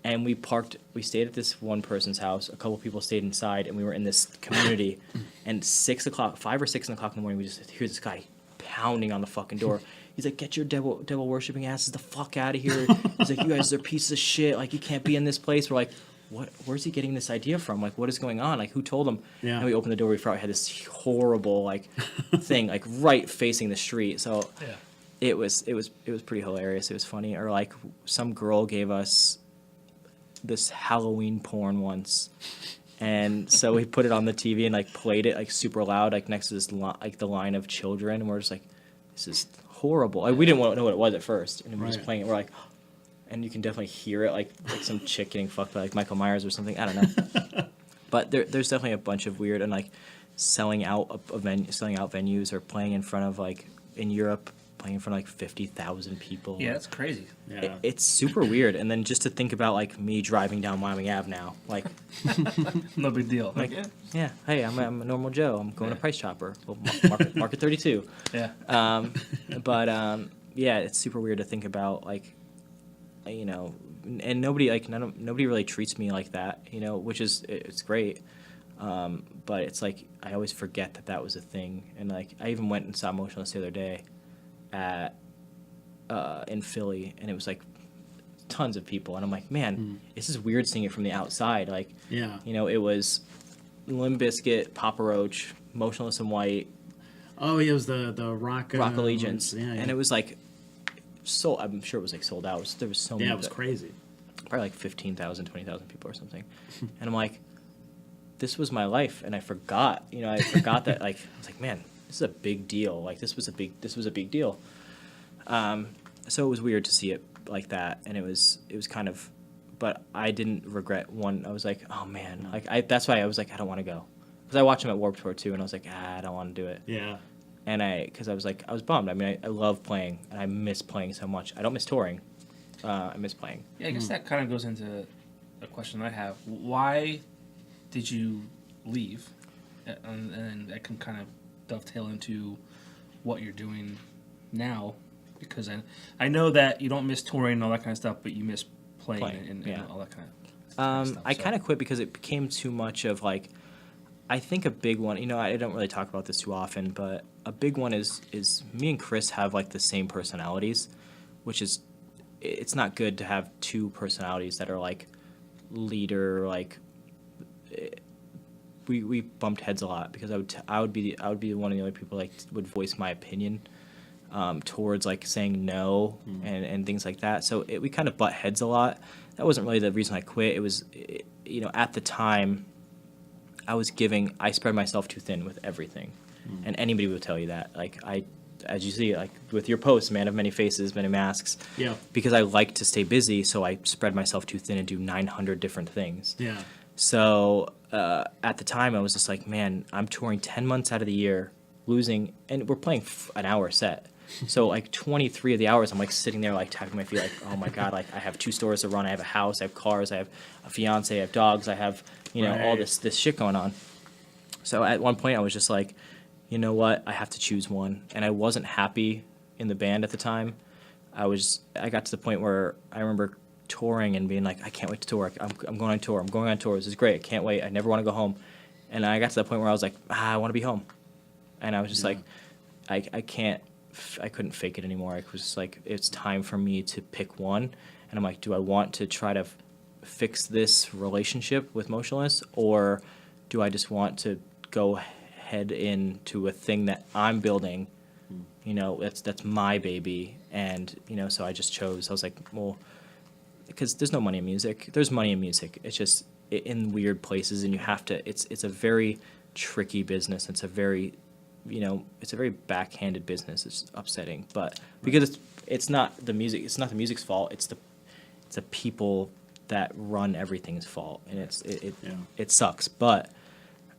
And we stayed at this one person's house. A couple people stayed inside, and we were in this community. And 5 or 6 o'clock in the morning, we just hear this guy pounding on the fucking door. He's like, get your devil worshipping asses the fuck out of here. He's like, you guys are pieces of shit. Like, you can't be in this place. We're like, what? Where's he getting this idea from? Like, what is going on? Like, who told him? Yeah. And we opened the door. We thought we had this horrible like thing like right facing the street. So Yeah. it was pretty hilarious. It was funny. Or like some girl gave us this Halloween porn once, and so we put it on the TV and like played it like super loud, like next to this like the line of children, and we're just like, this is horrible. Like, we didn't know what it was at first, and we were just Right. playing it. We're like, and you can definitely hear it, like some chick getting fucked by like Michael Myers or something. I don't know. But there's definitely a bunch of weird and like selling out venues or playing in front of like in Europe, playing in front of like 50,000 people. Yeah, that's crazy. Yeah. It's super weird. And then just to think about like me driving down Wyoming Ave now, like No big deal. like yeah, hey, I'm a normal Joe. I'm going to Price Chopper. Well, market 32. Yeah. Yeah, it's super weird to think about, like, you know, and nobody really treats me like that, you know, which is, it's great. But it's like I always forget that was a thing. And like I even went and saw Motionless the other day at in Philly, and it was like tons of people, and I'm like, man, this is weird seeing it from the outside. Like, Yeah. it was Limp Bizkit, Papa Roach, Motionless in White, Oh, it was the Rock Allegiance, Yeah, yeah. and it was like I'm sure it was like sold out. There was so many. Yeah, it was crazy. Probably like 15,000, 20,000 people or something. And I'm like, this was my life, and I forgot. I forgot that. Like, I was like, man, this is a big deal. Like, this was a big deal. So it was weird to see it like that, and it was kind of, but I didn't regret one. I was like, oh man, like that's why I was like, I don't want to go, because I watched him at Warped Tour too, and I was like, I don't want to do it. Yeah. And because I was bummed. I mean, I love playing, and I miss playing so much. I don't miss touring. I miss playing. Yeah, I guess that kind of goes into a question I have. Why did you leave? And that can kind of dovetail into what you're doing now, because I know that you don't miss touring and all that kind of stuff, but you miss playing and all that kind of stuff. I kind of quit because it became too much of like, I think a big one, I don't really talk about this too often, but a big one is me and Chris have like the same personalities, which is, it's not good to have two personalities that are like leader, like we bumped heads a lot, because I would be one of the only people like would voice my opinion towards like saying no and things like that. So we kind of butt heads a lot. That wasn't really the reason I quit. It was, at the time I spread myself too thin with everything. And anybody will tell you that. Like as you see, like with your posts, man of many faces, many masks. Yeah. Because I like to stay busy, so I spread myself too thin and do 900 different things. Yeah. So at the time, I was just like, man, I'm touring 10 months out of the year, losing, and we're playing an hour set. So like 23 of the hours, I'm like sitting there like tapping my feet, like, oh my god, like I have 2 stores to run, I have a house, I have cars, I have a fiance, I have dogs, I have all this shit going on. So at one point, I was just like, you know what, I have to choose one, and I wasn't happy in the band at the time. I got to the point where I remember touring and being like, I can't wait to tour. I'm going on tour. I'm going on tour. This is great. I can't wait. I never want to go home. And I got to the point where I was like, I want to be home. And I was just like, I couldn't fake it anymore. I was just like, it's time for me to pick one. And I'm like, do I want to try to fix this relationship with Motionless, or do I just want to go head into a thing that I'm building? That's my baby. And, so I just chose. I was like, well, because there's no money in music. There's money in music. It's just in weird places, and you have to. It's a very tricky business. It's a very, it's a very backhanded business. It's upsetting, but because it's not the music. It's not the music's fault. It's the people that run everything's fault, and it sucks. But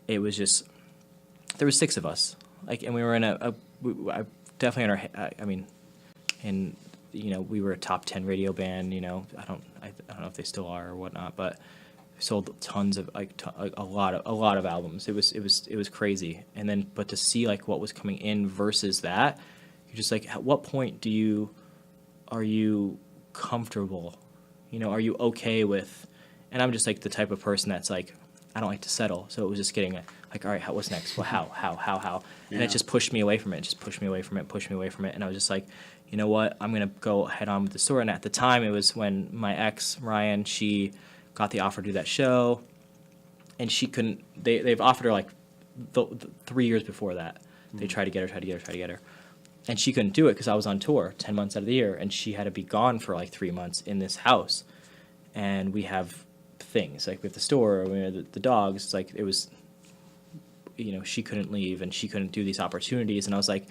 it was just, there was 6 of us, like, and we were in I definitely in our. I mean, in. We were a top 10 radio band. I don't know if they still are or whatnot, but we sold tons of a lot of albums. It was crazy. And then, but to see like what was coming in versus that, you're just like, at what point are you comfortable? Are you okay with? And I'm just like the type of person that's like, I don't like to settle. So it was just getting like, all right, what's next? Well, how? And it just pushed me away from it. Pushed me away from it. And I was just like, you know what? I'm going to go head on with the story. And at the time, it was when my ex, Ryan, she got the offer to do that show. And she couldn't, they've offered her like the 3 years before that. They tried to get her. And she couldn't do it because I was on tour 10 months out of the year. And she had to be gone for like 3 months in this house. And we have things, like we have the store, we have the dogs. It's like, it was, she couldn't leave and she couldn't do these opportunities. And I was like,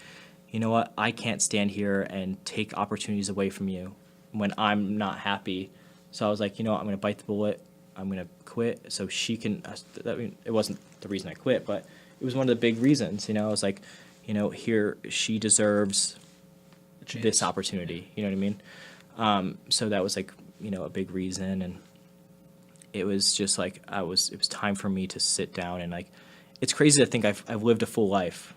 you know what? I can't stand here and take opportunities away from you when I'm not happy. So I was like, I'm going to bite the bullet. I'm going to quit so she can. It wasn't the reason I quit, but it was one of the big reasons. I was like, here, she deserves this opportunity. You know what I mean? So that was like, a big reason. And it was just like, it was time for me to sit down and like, it's crazy to think I've lived a full life.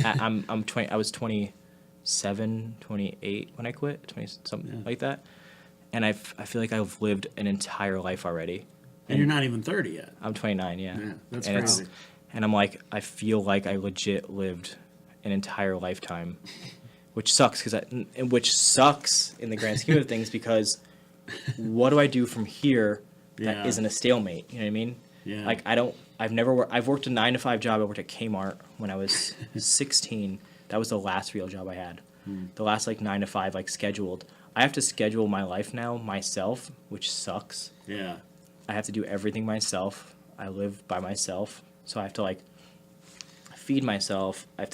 I'm 20. I was 27, 28 when I quit, 20 something like that, and I feel like I've lived an entire life already, And you're not even 30 yet. I'm 29, yeah. Yeah, that's and crazy. And I'm like, I feel like I legit lived an entire lifetime, which sucks which sucks in the grand scheme of things, because what do I do from here that Yeah. isn't a stalemate? You know what I mean? Yeah. Like I've worked a 9-to-5 job. I worked at Kmart when I was 16. That was the last real job I had. The last like 9-to-5 like scheduled. I have to schedule my life now myself, which sucks. Yeah. I have to do everything myself. I live by myself, so I have to like feed myself. I have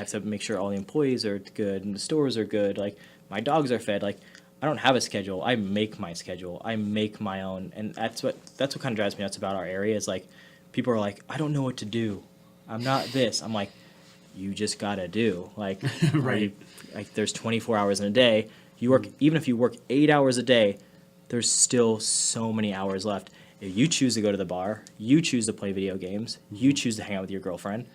to make sure all the employees are good and the stores are good. Like my dogs are fed. Like I don't have a schedule. I make my schedule. I make my own, and that's what kind of drives me nuts about our area. Is like people are like, I don't know what to do. I'm not this. I'm like, you just gotta do. Like Right. like there's 24 hours in a day. You work, even if you work 8 hours a day, there's still so many hours left. If you choose to go to the bar, you choose to play video games, you choose to hang out with your girlfriend,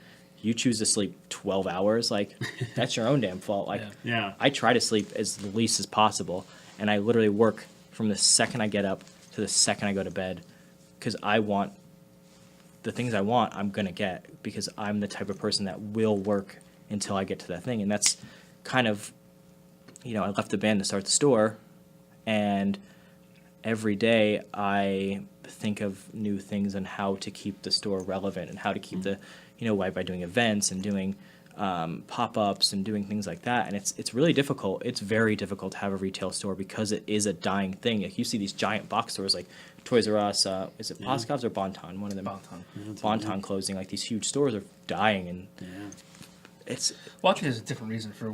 you choose to sleep 12 hours, like that's your own damn fault. Like Yeah. I try to sleep as least as possible, and I literally work from the second I get up to the second I go to bed, because I want the things I want, I'm gonna get, because I'm the type of person that will work until I get to that thing. And that's kind of, I left the band to start the store, and every day I think of new things on how to keep the store relevant and how to keep the, by doing events and doing pop-ups and doing things like that. And it's really difficult. It's very difficult to have a retail store because it is a dying thing. Like you see these giant box stores like Toys R Us, is it Boscov's or Bonton? One of them. Bonton closing. Like these huge stores are dying, and it's. Well, I think there's a different reason for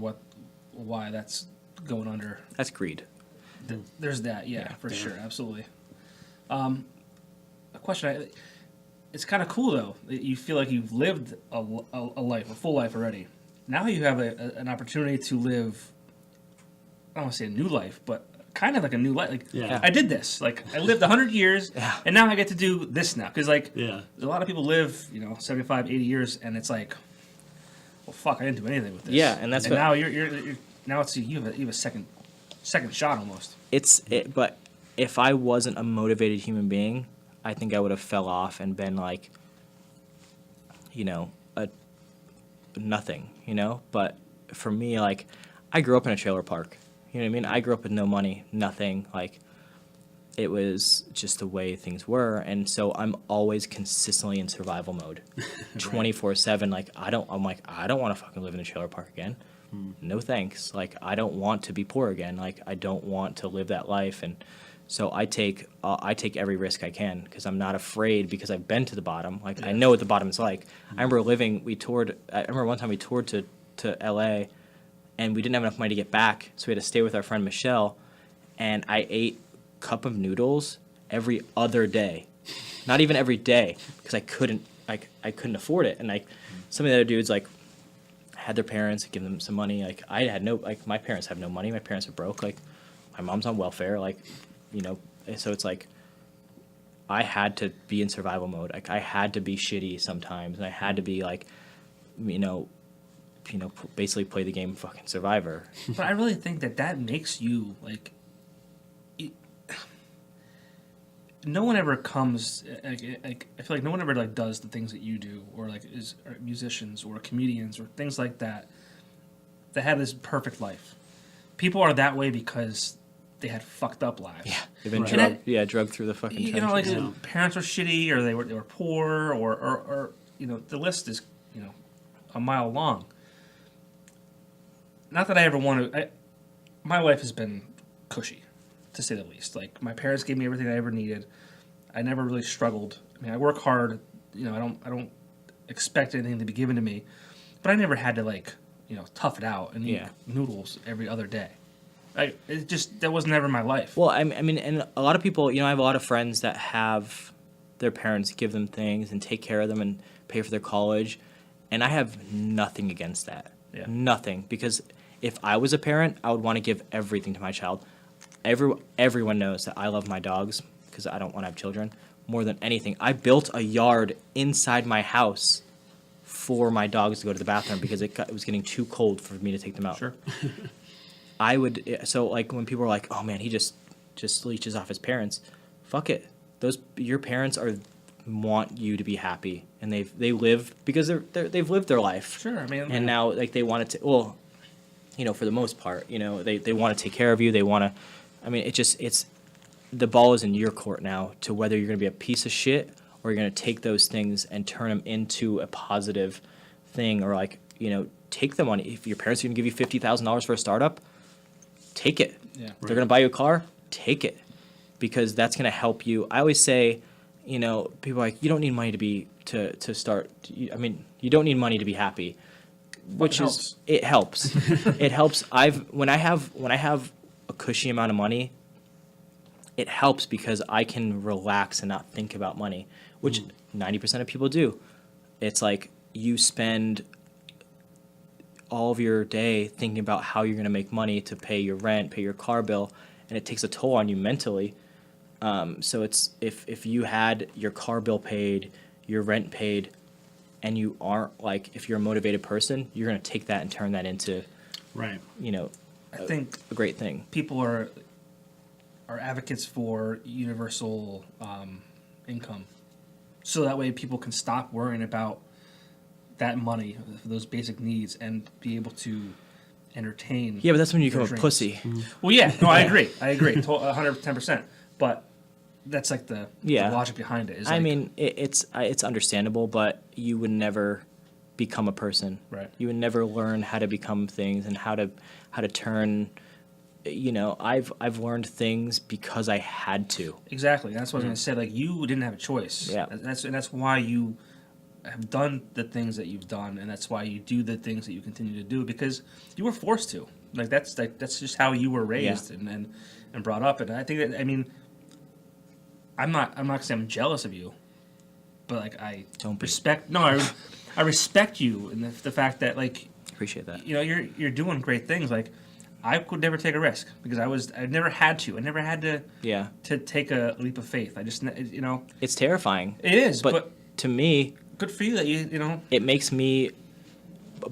why that's going under. That's greed. There's that, for sure, absolutely. A question, it's kind of cool though that you feel like you've lived a full life already. Now you have an opportunity to live, I don't want to say a new life, but kind of like a new life. Like I did this, like I lived 100 years, and now I get to do this now. Because like a lot of people live, 75, 80 years, and it's like, well, fuck, I didn't do anything with this. Yeah, and that's what, now you're now it's you have a second shot almost. But if I wasn't a motivated human being, I think I would have fell off and been like, a nothing, But for me, like, I grew up in a trailer park. You know what I mean? I grew up with no money, nothing. Like, it was just the way things were, and so I'm always consistently in survival mode, 24/7. Like, I don't want to fucking live in a trailer park again. No thanks. Like, I don't want to be poor again. Like, I don't want to live that life, and so I take every risk I can because I'm not afraid, because I've been to the bottom. Like, I know what the bottom is like. I remember one time we toured to LA, and we didn't have enough money to get back, so we had to stay with our friend Michelle, and I ate cup of noodles every other day. Not even every day, because I couldn't afford it. And like some of the other dudes like had their parents give them some money. Like I had my parents have no money. My parents are broke. Like my mom's on welfare. Like, so it's like I had to be in survival mode. Like I had to be shitty sometimes, and I had to be like, basically play the game fucking Survivor. But I really think that makes you like. No one ever comes. Like I feel like no one ever like does the things that you do, or like are musicians or comedians or things like that. That have this perfect life. People are that way because they had fucked up lives. Yeah, they've been drugged through the fucking. Parents were shitty, or they were poor, or the list is a mile long. Not that I ever want to. My life has been cushy, to say the least. Like my parents gave me everything I ever needed. I never really struggled. I mean, I work hard. I don't expect anything to be given to me, but I never had to tough it out and eat noodles every other day. That was never my life. Well, I mean, and a lot of people, I have a lot of friends that have their parents give them things and take care of them and pay for their college, and I have nothing against that. Yeah. Nothing, because if I was a parent, I would want to give everything to my child. Everyone knows that I love my dogs because I don't want to have children more than anything. I built a yard inside my house for my dogs to go to the bathroom because it was getting too cold for me to take them out. Sure. I would, so like when people are like, oh man, he just leeches off his parents, fuck it. your parents want you to be happy, and they live because they've lived their life. Sure, I mean, And now like they want to, well, for the most part, they want to take care of you. They want to, I mean, it's the ball is in your court now to whether you're going to be a piece of shit or you're going to take those things and turn them into a positive thing, or like, take the money. If your parents are going to give you $50,000 for a startup, take it. Yeah. They're going to buy you a car, take it, because that's going to help you. I always say, people are like, you don't need money to start. I mean, you don't need money to be happy, which it helps. It helps. When I have a cushy amount of money, it helps because I can relax and not think about money, which 90% of people do. It's like you spend all of your day thinking about how you're going to make money to pay your rent, pay your car bill, and it takes a toll on you mentally. So it's if you had your car bill paid, your rent paid, and you aren't like, if you're a motivated person, you're going to take that and turn that into, Right. I think a great thing. people are advocates for universal income, so that way people can stop worrying about that money for those basic needs and be able to entertain. Yeah, but that's when you their become a dreams. pussy. Well, yeah, no, I agree, 110%. But that's like the logic behind it. Is I like, mean, it's understandable, but you would never become a person. Right. You would never learn how to become things and how to turn. I've learned things because I had to. exactly. That's what I was gonna say. Like, you didn't have a choice. Yeah. That's why you have done the things that you've done, and that's why you do the things that you continue to do, because you were forced to. That's just how you were raised and brought up. And I think that, I mean, I'm not gonna say I'm jealous of you, but like I Don't be. respect. No, I respect you, and the fact that, like, Appreciate that. you're doing great things. Like, I could never take a risk because I never had to. I never had to Yeah. to take a leap of faith. I just It's terrifying. it is, But but to me, good for you that you it makes me,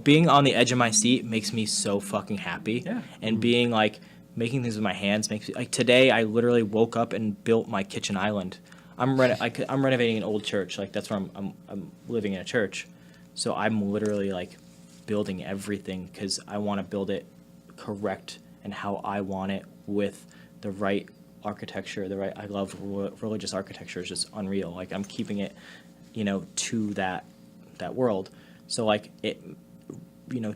being on the edge of my seat makes me so fucking happy. Yeah. And being like, making things with my hands makes me, like, today I literally woke up and built my kitchen island. I'm renovating an old church. Like, that's where I'm living in a church. So I'm literally like building everything because I want to build it correct and how I want it, with the right architecture, I love religious architecture. It's just unreal. Like, I'm keeping it, to that world. So like it,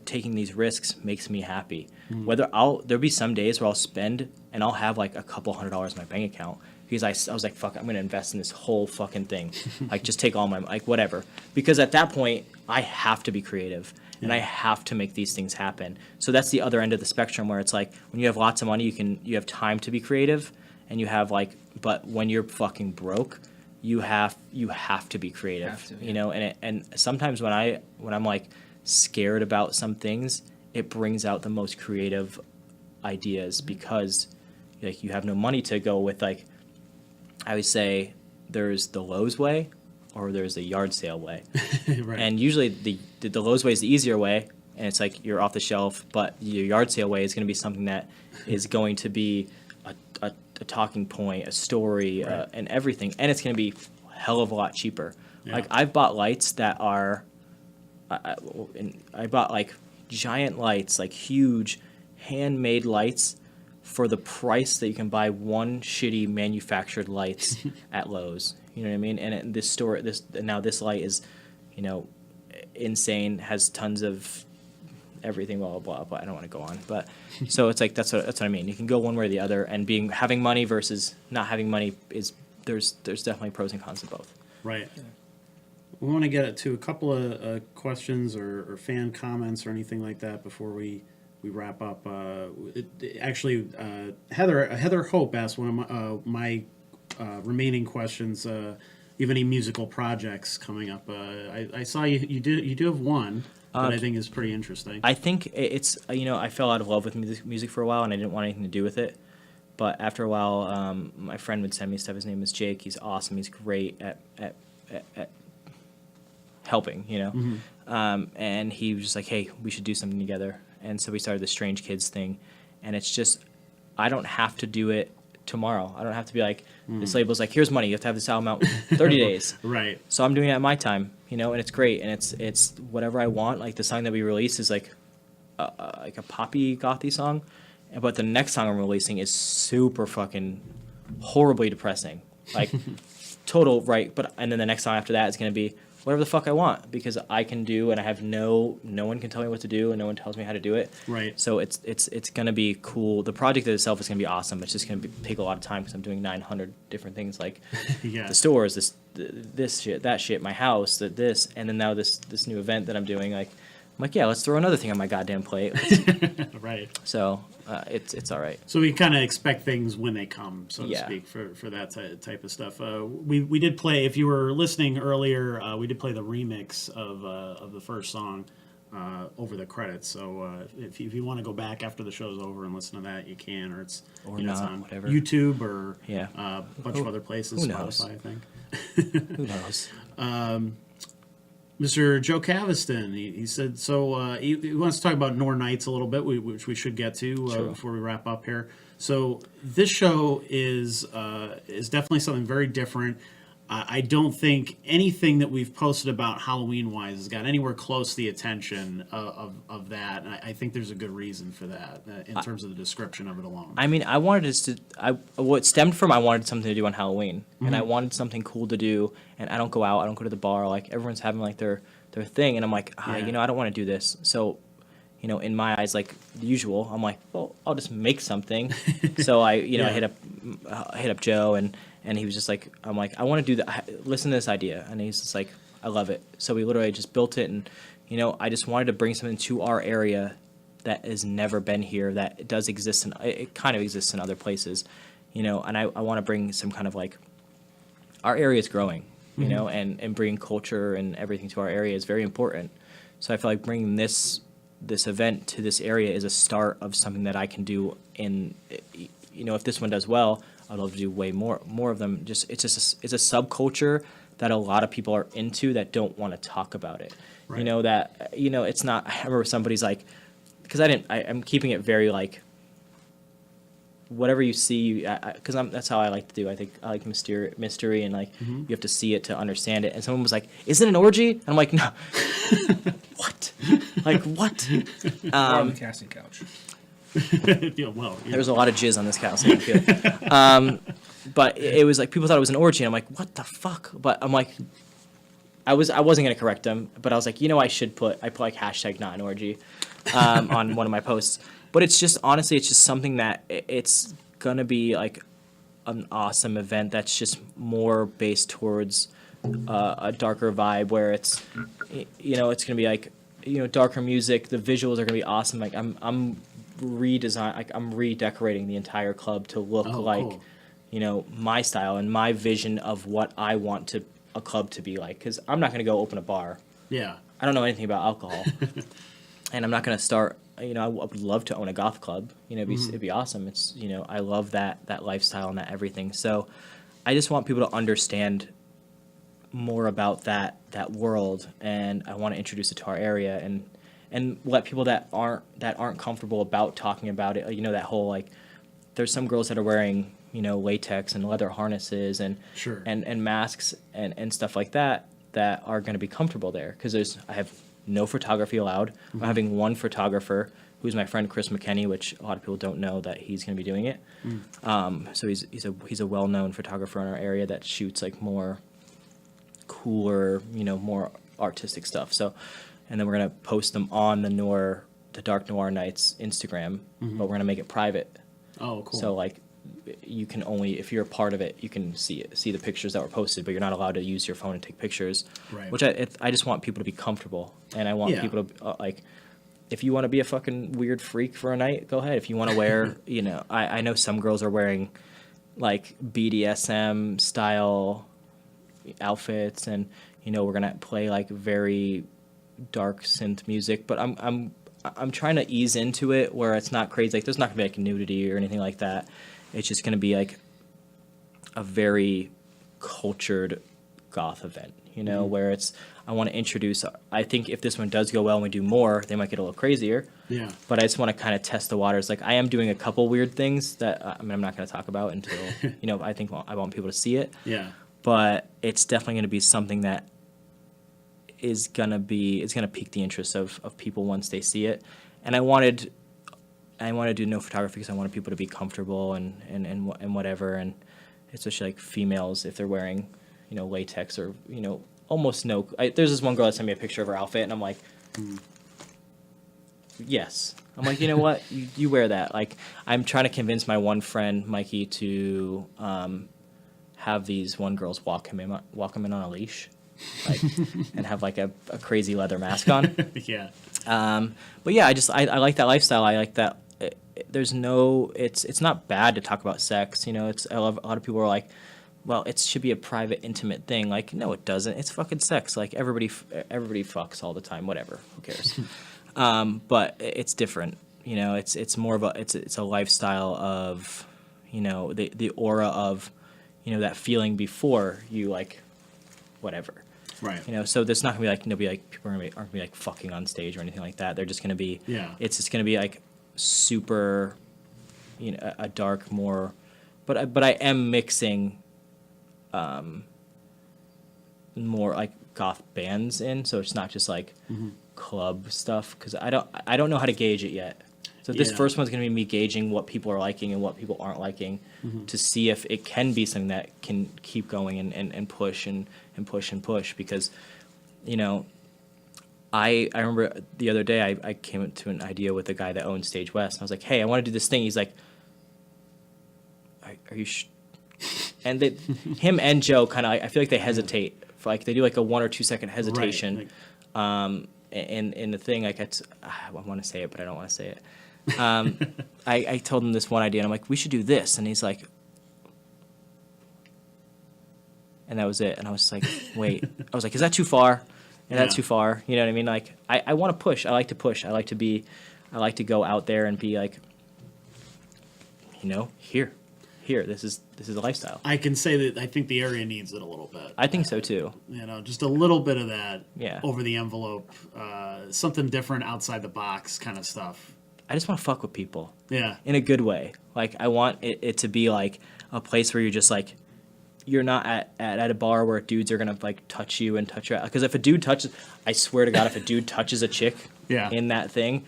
taking these risks makes me happy. Whether there'll be some days where I'll spend and I'll have like a couple $100s in my bank account because I was like, fuck, I'm gonna invest in this whole fucking thing. Like, just take all my, like, whatever. Because at that point I have to be creative and I have to make these things happen. So that's the other end of the spectrum, where it's like, when you have lots of money, you have time to be creative, and you have like, but when you're fucking broke, you have to be creative. Have to, yeah. And sometimes when I'm like scared about some things, it brings out the most creative ideas, because like, you have no money to go with. Like, I always say, there's the Lowe's way or there's the yard sale way. Right. And usually the Lowe's way is the easier way, and it's like you're off the shelf, but your yard sale way is going to be something that is going to be a talking point, a story, Right. and everything, and it's going to be a hell of a lot cheaper. Yeah. Like, I've bought lights that are, I bought like giant lights, like huge handmade lights, for the price that you can buy one shitty manufactured lights at Lowe's. You know what I mean? And this light is, insane, has tons of everything, blah, blah, blah, blah. I don't want to go on. But so it's like, that's what I mean. You can go one way or the other, and having money versus not having money there's definitely pros and cons of both. Right. We want to get to a couple of questions or fan comments or anything like that before we wrap up. Heather Hope asked one of my remaining questions. You have any musical projects coming up? I saw you do have one that I think is pretty interesting. I think it's, I fell out of love with music for a while, and I didn't want anything to do with it. But after a while, my friend would send me stuff. His name is Jake. He's awesome. He's great at helping, and he was just like, hey, we should do something together. And so we started the Strange Kids thing, and it's just, I don't have to do it tomorrow. I don't have to be like, this label's like, here's money. You have to have this album out in 30 days. Right. So I'm doing it at my time, you know, and it's great. And it's whatever I want. Like the song that we released is like a poppy gothy song. But the next song I'm releasing is super fucking horribly depressing. Like total, right. And then the next song after that is going to be whatever the fuck I want, because I can do, and I have no one can tell me what to do, and no one tells me how to do it. Right. So it's going to be cool. The project itself is going to be awesome. It's just going to take a lot of time because I'm doing 900 different things, like Yeah. the stores, this shit, that shit, my house, this, and then now this new event that I'm doing. Like, I'm like, yeah, let's throw another thing on my goddamn plate. Right. So it's all right. So we kind of expect things when they come, so to Yeah. speak, for that type of stuff. We did play, if you were listening earlier, we did play the remix of the first song over the credits. So if you want to go back after the show's over and listen to that, you can, or it's Or it's not, on whatever. YouTube or Yeah. a bunch of other places, who knows? Spotify, I think. Who knows? Mr. Joe Caviston, he said, so he wants to talk about Noir Nights a little bit, which we should get to Sure. before we wrap up here. So this show is definitely something very different. I don't think anything that we've posted about Halloween-wise has got anywhere close to the attention of that. And I think there's a good reason for that in terms of the description of it alone. I mean, I wanted us to. What stemmed from I wanted something to do on Halloween, and I wanted something cool to do. And I don't go out, I don't go to the bar. Like everyone's having like their thing, and I'm like, Yeah. you know, I don't want to do this. So, you know, in my eyes, like the usual, I'm like, well, I'll just make something. So I Yeah. I hit up Joe, and he was just like, I'm like, I want to do that. Listen to this idea, and he's just like, I love it. So we literally just built it, and you know, I just wanted to bring something to our area that has never been here, that it does exist it kind of exists in other places, you know, and I want to bring some kind of like, our area is growing, you know, and bringing culture and everything to our area is very important. So I feel like bringing this event to this area is a start of something that I can do in, you know, if this one does well, I'd love to do way more of them. It's a subculture that a lot of people are into that don't want to talk about it. Right. You know, that, you know, it's not, I remember somebody's like, because I'm keeping it very like, whatever you see, because that's how I like to do. I think I like mystery, and like you have to see it to understand it. And someone was like, "Is it an orgy?" And I'm like, "No." What? Like what? Or on the casting couch. Yeah, well, yeah. There's a lot of jizz on this couch. So I feel it. But it was like people thought it was an orgy, and I'm like, "What the fuck?" But I'm like, I wasn't gonna correct them, but I was like, you know, I put like hashtag not an orgy on one of my posts. But it's just, honestly, it's just something that it's going to be like an awesome event that's just more based towards a darker vibe, where it's, you know, it's going to be like, you know, darker music. The visuals are going to be awesome. Like I'm redecorating the entire club to look like, cool. you know, my style and my vision of what I want a club to be like. Because I'm not going to go open a bar. Yeah. I don't know anything about alcohol. And I'm not going to start, you know, I would love to own a goth club. You know, it'd be awesome. It's, you know, I love that lifestyle and that everything. So I just want people to understand more about that world, and I want to introduce it to our area and let people that aren't comfortable about talking about it, you know, that whole, like, there's some girls that are wearing, you know, latex and leather harnesses and Sure. and masks and stuff like that are going to be comfortable there, because I have no photography allowed. I'm having one photographer, who's my friend Chris McKenney, which a lot of people don't know that he's going to be doing it. So he's a well-known photographer in our area that shoots like more cooler, you know, more artistic stuff. So, and then we're going to post them on the Dark Noir Nights Instagram, but we're going to make it private. Oh, cool. So like, you can only, if you're a part of it, you can see the pictures that were posted, but you're not allowed to use your phone and take pictures. Right. Which I just want people to be comfortable, and I want Yeah. people to like, if you want to be a fucking weird freak for a night, go ahead. If you want to wear, you know, I know some girls are wearing like BDSM style outfits, and you know, we're gonna play like very dark synth music, but I'm trying to ease into it where it's not crazy. Like, there's not gonna be like nudity or anything like that. It's just gonna be like a very cultured goth event, you know, where it's, I want to introduce, I think if this one does go well and we do more, they might get a little crazier. Yeah. But I just want to kind of test the waters. Like, I am doing a couple weird things that, I mean, I'm not going to talk about until, you know, I think I want people to see it. Yeah. But it's definitely going to be something that is going to pique the interest of people once they see it. And I wanted to do no photography because I wanted people to be comfortable and whatever, and especially like females if they're wearing, you know, latex or, you know, almost no. There's this one girl that sent me a picture of her outfit, and I'm like, yes. I'm like, you know what, you wear that. Like, I'm trying to convince my one friend Mikey to have these one girls walk him in on a leash, like, and have like a crazy leather mask on. Yeah. But yeah, I like that lifestyle. I like that. There's no, it's not bad to talk about sex. You know, it's a lot of people are like, well, it should be a private, intimate thing. Like, no, it doesn't. It's fucking sex. Like, everybody fucks all the time. Whatever, who cares? But it's different. You know, it's more of it's a lifestyle of, you know, the aura of, you know, that feeling before you, like, whatever. Right. You know, so there's not gonna be like people aren't gonna be like fucking on stage or anything like that. They're just gonna be. Yeah. It's just gonna be like super, you know, a dark more, but I am mixing, more like goth bands in, so it's not just like club stuff, because I don't know how to gauge it yet. So this Yeah. first one's gonna be me gauging what people are liking and what people aren't liking, to see if it can be something that can keep going and push and push, because, you know, I remember the other day I came to an idea with the guy that owns Stage West, and I was like, hey, I want to do this thing. He's like, are you and him and Joe kind of, I feel like they hesitate, for like they do like a 1 or 2 second hesitation. Right. In the thing, like I want to say it, but I don't want to say it. I told him this one idea, and I'm like, we should do this, and he's like, and that was it. And I was like, wait, I was like, is that too far? And that's too far. You know what I mean? Like, I want to push. I like to push. I like to go out there and be like, you know, here, this is a lifestyle. I can say that I think the area needs it a little bit. I think so too. You know, just a little bit of that. Yeah. Over the envelope, something different outside the box kind of stuff. I just want to fuck with people. Yeah. In a good way. Like, I want it to be like a place where you're just like, you're not at a bar where dudes are gonna like touch you and touch your, because if a dude touches, I swear to God, if a dude touches a chick in that thing,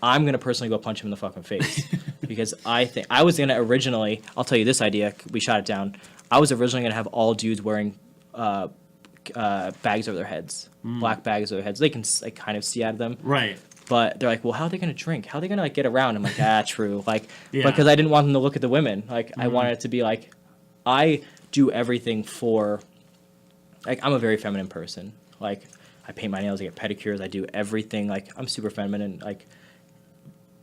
I'm gonna personally go punch him in the fucking face. Because I think I was gonna originally, I'll tell you this idea, we shot it down. I was originally gonna have all dudes wearing bags over their heads, black bags over their heads. They can like kind of see out of them. Right. But they're like, well, how are they going to drink? How are they going to like get around? I'm like, true. Like, because I didn't want them to look at the women. Like, I wanted it to be like, I do everything for, like, I'm a very feminine person. Like, I paint my nails, I get pedicures, I do everything. Like, I'm super feminine. Like,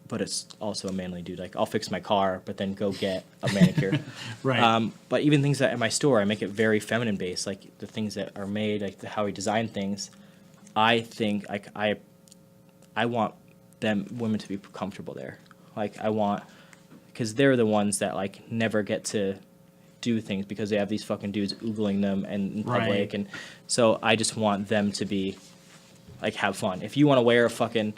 but it's also a manly dude. Like, I'll fix my car, but then go get a manicure. Right. But even things that at my store, I make it very feminine based. Like, the things that are made, like how we design things. I think like I want women to be comfortable there. Like, I want, because they're the ones that like never get to do things because they have these fucking dudes oogling them and in public. Right. And so I just want them to be like, have fun. If you want to wear a fucking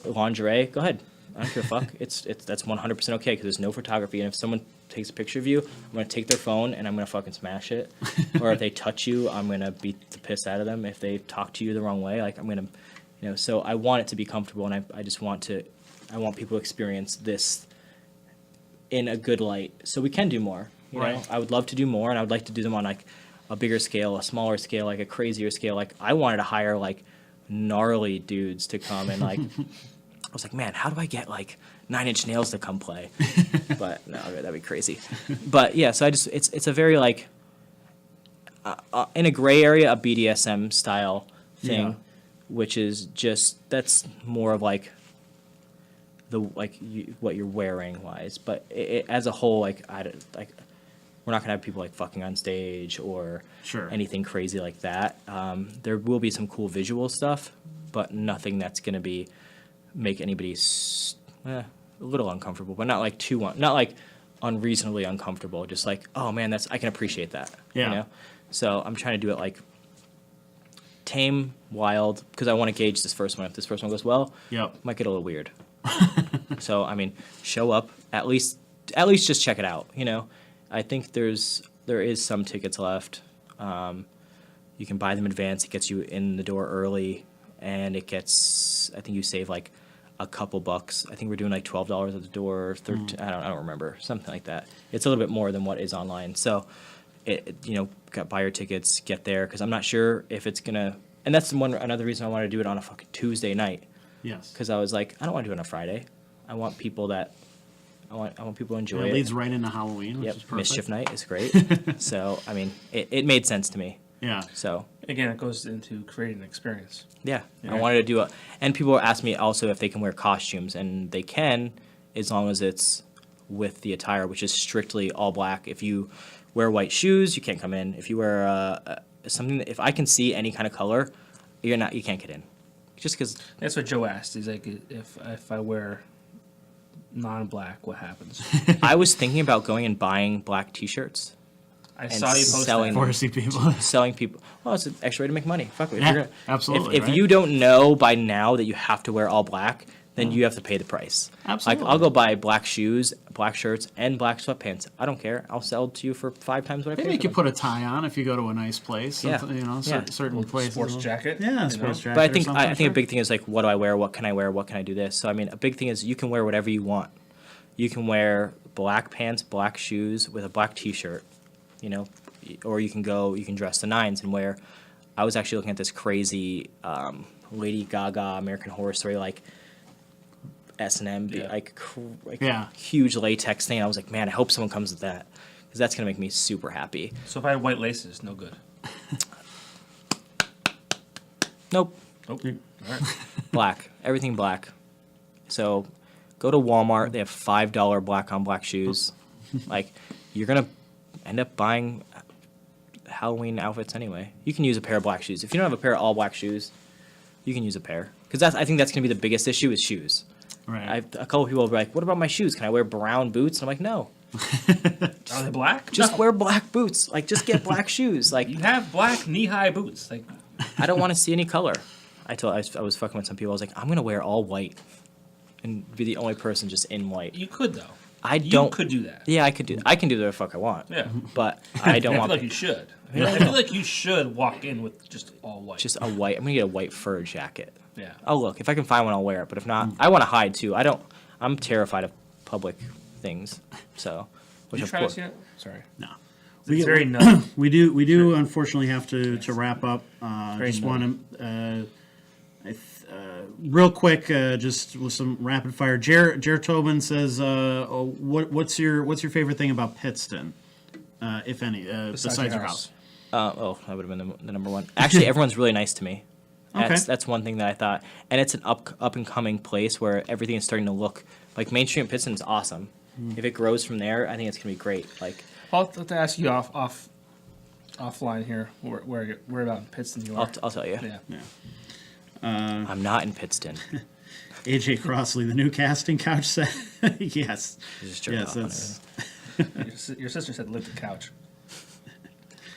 lingerie, go ahead. I don't give a fuck. That's 100% okay, because there's no photography. And if someone takes a picture of you, I'm going to take their phone and I'm going to fucking smash it. Or if they touch you, I'm going to beat the piss out of them. If they talk to you the wrong way, like, I'm going to, you know, so I want it to be comfortable, and I just want people to experience this in a good light, so we can do more. You know, I would love to do more, and I would like to do them on like a bigger scale, a smaller scale, like a crazier scale. Like, I wanted to hire like gnarly dudes to come and like, I was like, man, how do I get like 9 Inch Nails to come play? But no, that'd be crazy. But yeah, so it's a very like in a gray area, a BDSM style thing. Yeah. Which is just, that's more of like what you're wearing wise, but as a whole, like, we're not gonna have people like fucking on stage or anything crazy like that. There will be some cool visual stuff, but nothing that's gonna make anybody a little uncomfortable, but not like not like unreasonably uncomfortable. Just like, oh man, I can appreciate that. Yeah. You know? So I'm trying to do it like tame, wild, because I want to gauge this first one. If this first one goes well, Yep. might get a little weird. So I mean, show up at least just check it out. You know, I think there is some tickets left. You can buy them in advance. It gets you in the door early, and I think you save like a couple bucks. I think we're doing like $12 at the door, 13. I don't remember, something like that. It's a little bit more than what is online. So, buy your tickets, get there, because I'm not sure if it's gonna. And that's another reason I wanted to do it on a fucking Tuesday night. Yes. Because I was like, I don't want to do it on a Friday. I want people to enjoy It it. leads right into Halloween, which Yep, is perfect. Mischief Night is great. So I mean, it made sense to me. Yeah. So Again, it goes into creating an experience. yeah, Yeah. I wanted to do and people ask me also if they can wear costumes, and they can, as long as it's with the attire, which is strictly all black. If you wear white shoes, you can't come in. If you wear something, if I can see any kind of color, you can't get in. Just because. That's what Joe asked. He's like, if I wear non-black, what happens? I was thinking about going and buying black T-shirts. I And saw you post selling that. them. Forcey people. Selling people. Well, it's an extra way to make money. Fuck it. If Yeah, you're absolutely, If right? you don't know by now that you have to wear all black, then you have to pay the price. Absolutely. Like, I'll go buy black shoes, black shirts, and black sweatpants. I don't care. I'll sell it to you for 5 times what I They paid make for you them. put a tie on if you go to a nice place. Yeah. Something, Yeah. Certain places. Sports jacket. Yeah, you sports know? jacket. But I or think something, I think sure. a big thing is like, what do I wear? What can I wear? What can I do this? So I mean, a big thing is you can wear whatever you want. You can wear black pants, black shoes with a black T-shirt, or you can dress the nines and wear. I was actually looking at this crazy Lady Gaga American Horror Story like S&M Yeah. Yeah. huge latex thing. I was like, man, I hope someone comes with that, because that's gonna make me super happy. So if I had white laces, no good. Nope. Nope. All right. Black. Everything black. So go to Walmart. They have $5 black on black shoes. Like, you're going to end up buying Halloween outfits anyway. You can use a pair of black shoes. If you don't have a pair of all black shoes, you can use a pair. Because I think that's going to be the biggest issue is shoes. Right. A couple people will be like, what about my shoes? Can I wear brown boots? And I'm like, no. Are they black? Just No. wear black boots. Like, just get black shoes. Like, You have black knee-high boots. Like, I don't want to see any color. I was fucking with some people. I was like, I'm gonna wear all white, and be the only person just in white. you could though. I You don't. could do that. Yeah, I could do. I can do whatever the fuck I want. Yeah. But I don't I feel want like you should. I feel like you should walk in with just all white. just a white. I'm gonna get a white fur jacket. yeah. Oh look, if I can find one, I'll wear it. But if not, I want to hide too. I'm terrified of public things. So, Did you of try to course. see it? Sorry. No. It's very nutty. We do unfortunately have to wrap up. Very Just want to real quick, just with some rapid fire. Jer Tobin says, what's your favorite thing about Pittston, if any, besides your house? That would have been the number one. Actually, everyone's really nice to me. That's one thing that I thought, and it's an up and coming place where everything is starting to look like Main Street in Pittston is awesome. If it grows from there, I think it's gonna be great. Like, I'll have to ask you offline here where about in Pittston you are. I'll tell you. Yeah. Yeah. I'm not in Pittston. AJ Crossley, the new casting couch set. Yes. Just jerk off on that's. Your sister said lick the couch.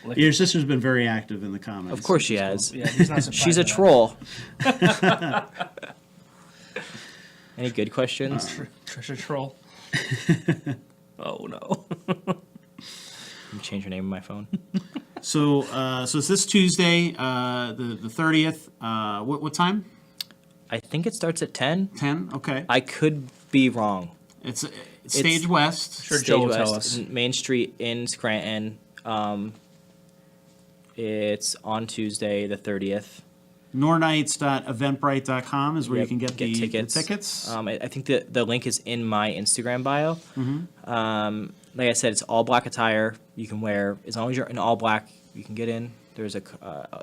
Lick Your sister's been very active in the comments. Of course she has. Yeah, he's not surprised. She's a by that. troll. Any good questions? Treasure troll. Oh no. Let me change your name on my phone. So it's this Tuesday, the 30th. What time? I think it starts at 10. 10. Okay. I could be wrong. It's Stage West. Sure, Stage Joe will West, tell us. Main Street in Scranton. It's on Tuesday, the 30th. Noirnights.eventbrite.com is where you Yep, can get the tickets. tickets. I think the link is in my Instagram bio. Like I said, it's all black attire. You can wear, as long as you're in all black, you can get in. There's a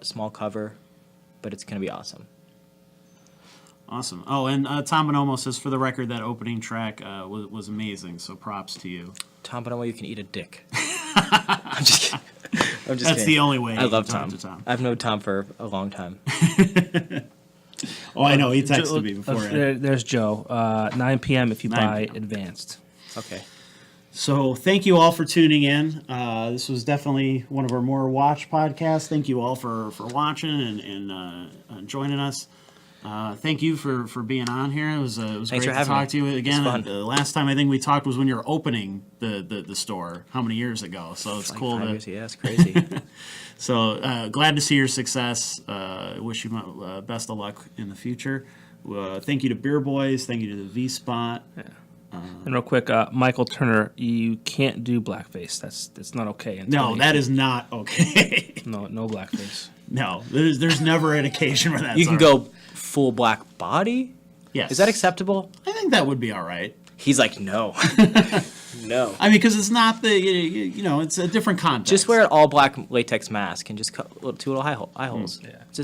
small cover, but it's going to be awesome. Awesome. Oh, and Tom Bonomo says, for the record, that opening track was amazing. So props to you. Tom Bonomo, you can eat a dick. I'm just kidding. That's kidding. the only way. I you love can talk Tom. to Tom. I've known Tom for a long time. Oh, I know. He texted me before. There's Joe. 9 p.m. if you 9 buy p.m. advanced. Okay. So thank you all for tuning in. This was definitely one of our more watched podcasts. Thank you all for watching and joining us. Thank you for being on here. It was great to talk to you again. The last time I think we talked was when you were opening the store, how many years ago? So it's cool. Yeah, it's crazy. So glad to see your success. Wish you best of luck in the future. Thank you to Beer Boys. Thank you to the V Spot. Yeah. And real quick, Michael Turner, you can't do blackface. That's not okay. No, that is not okay. No blackface. No, there's never an occasion where that's You can all right. go full black body. Yes. Is that acceptable? I think that would be all right. He's like, no, no. I mean, because it's not it's a different context. Just wear an all black latex mask and just cut two little eye holes. Yeah.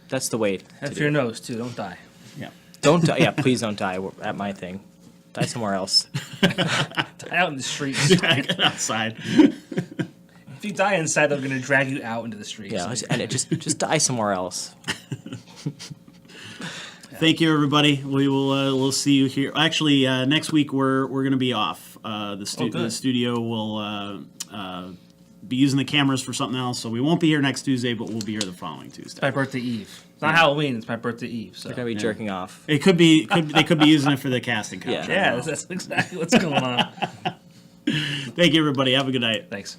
That's the way. And for your nose too. Don't die. Yeah. Don't die. Yeah, please don't die at my thing. Die somewhere else. Die out in the streets. Get outside. If you die inside, they're going to drag you out into the streets. Yeah, and just die somewhere else. Thank you, everybody. We'll see you here. Actually, next week we're going to be off. The studio will be using the cameras for something else, so we won't be here next Tuesday, but we'll be here the following Tuesday. My birthday eve. It's not Halloween. It's my birthday eve. So They're gonna be jerking off. It could be. They could be using it for the casting couch. Yeah. yeah, that's exactly what's going on. Thank you, everybody. Have a good night. Thanks.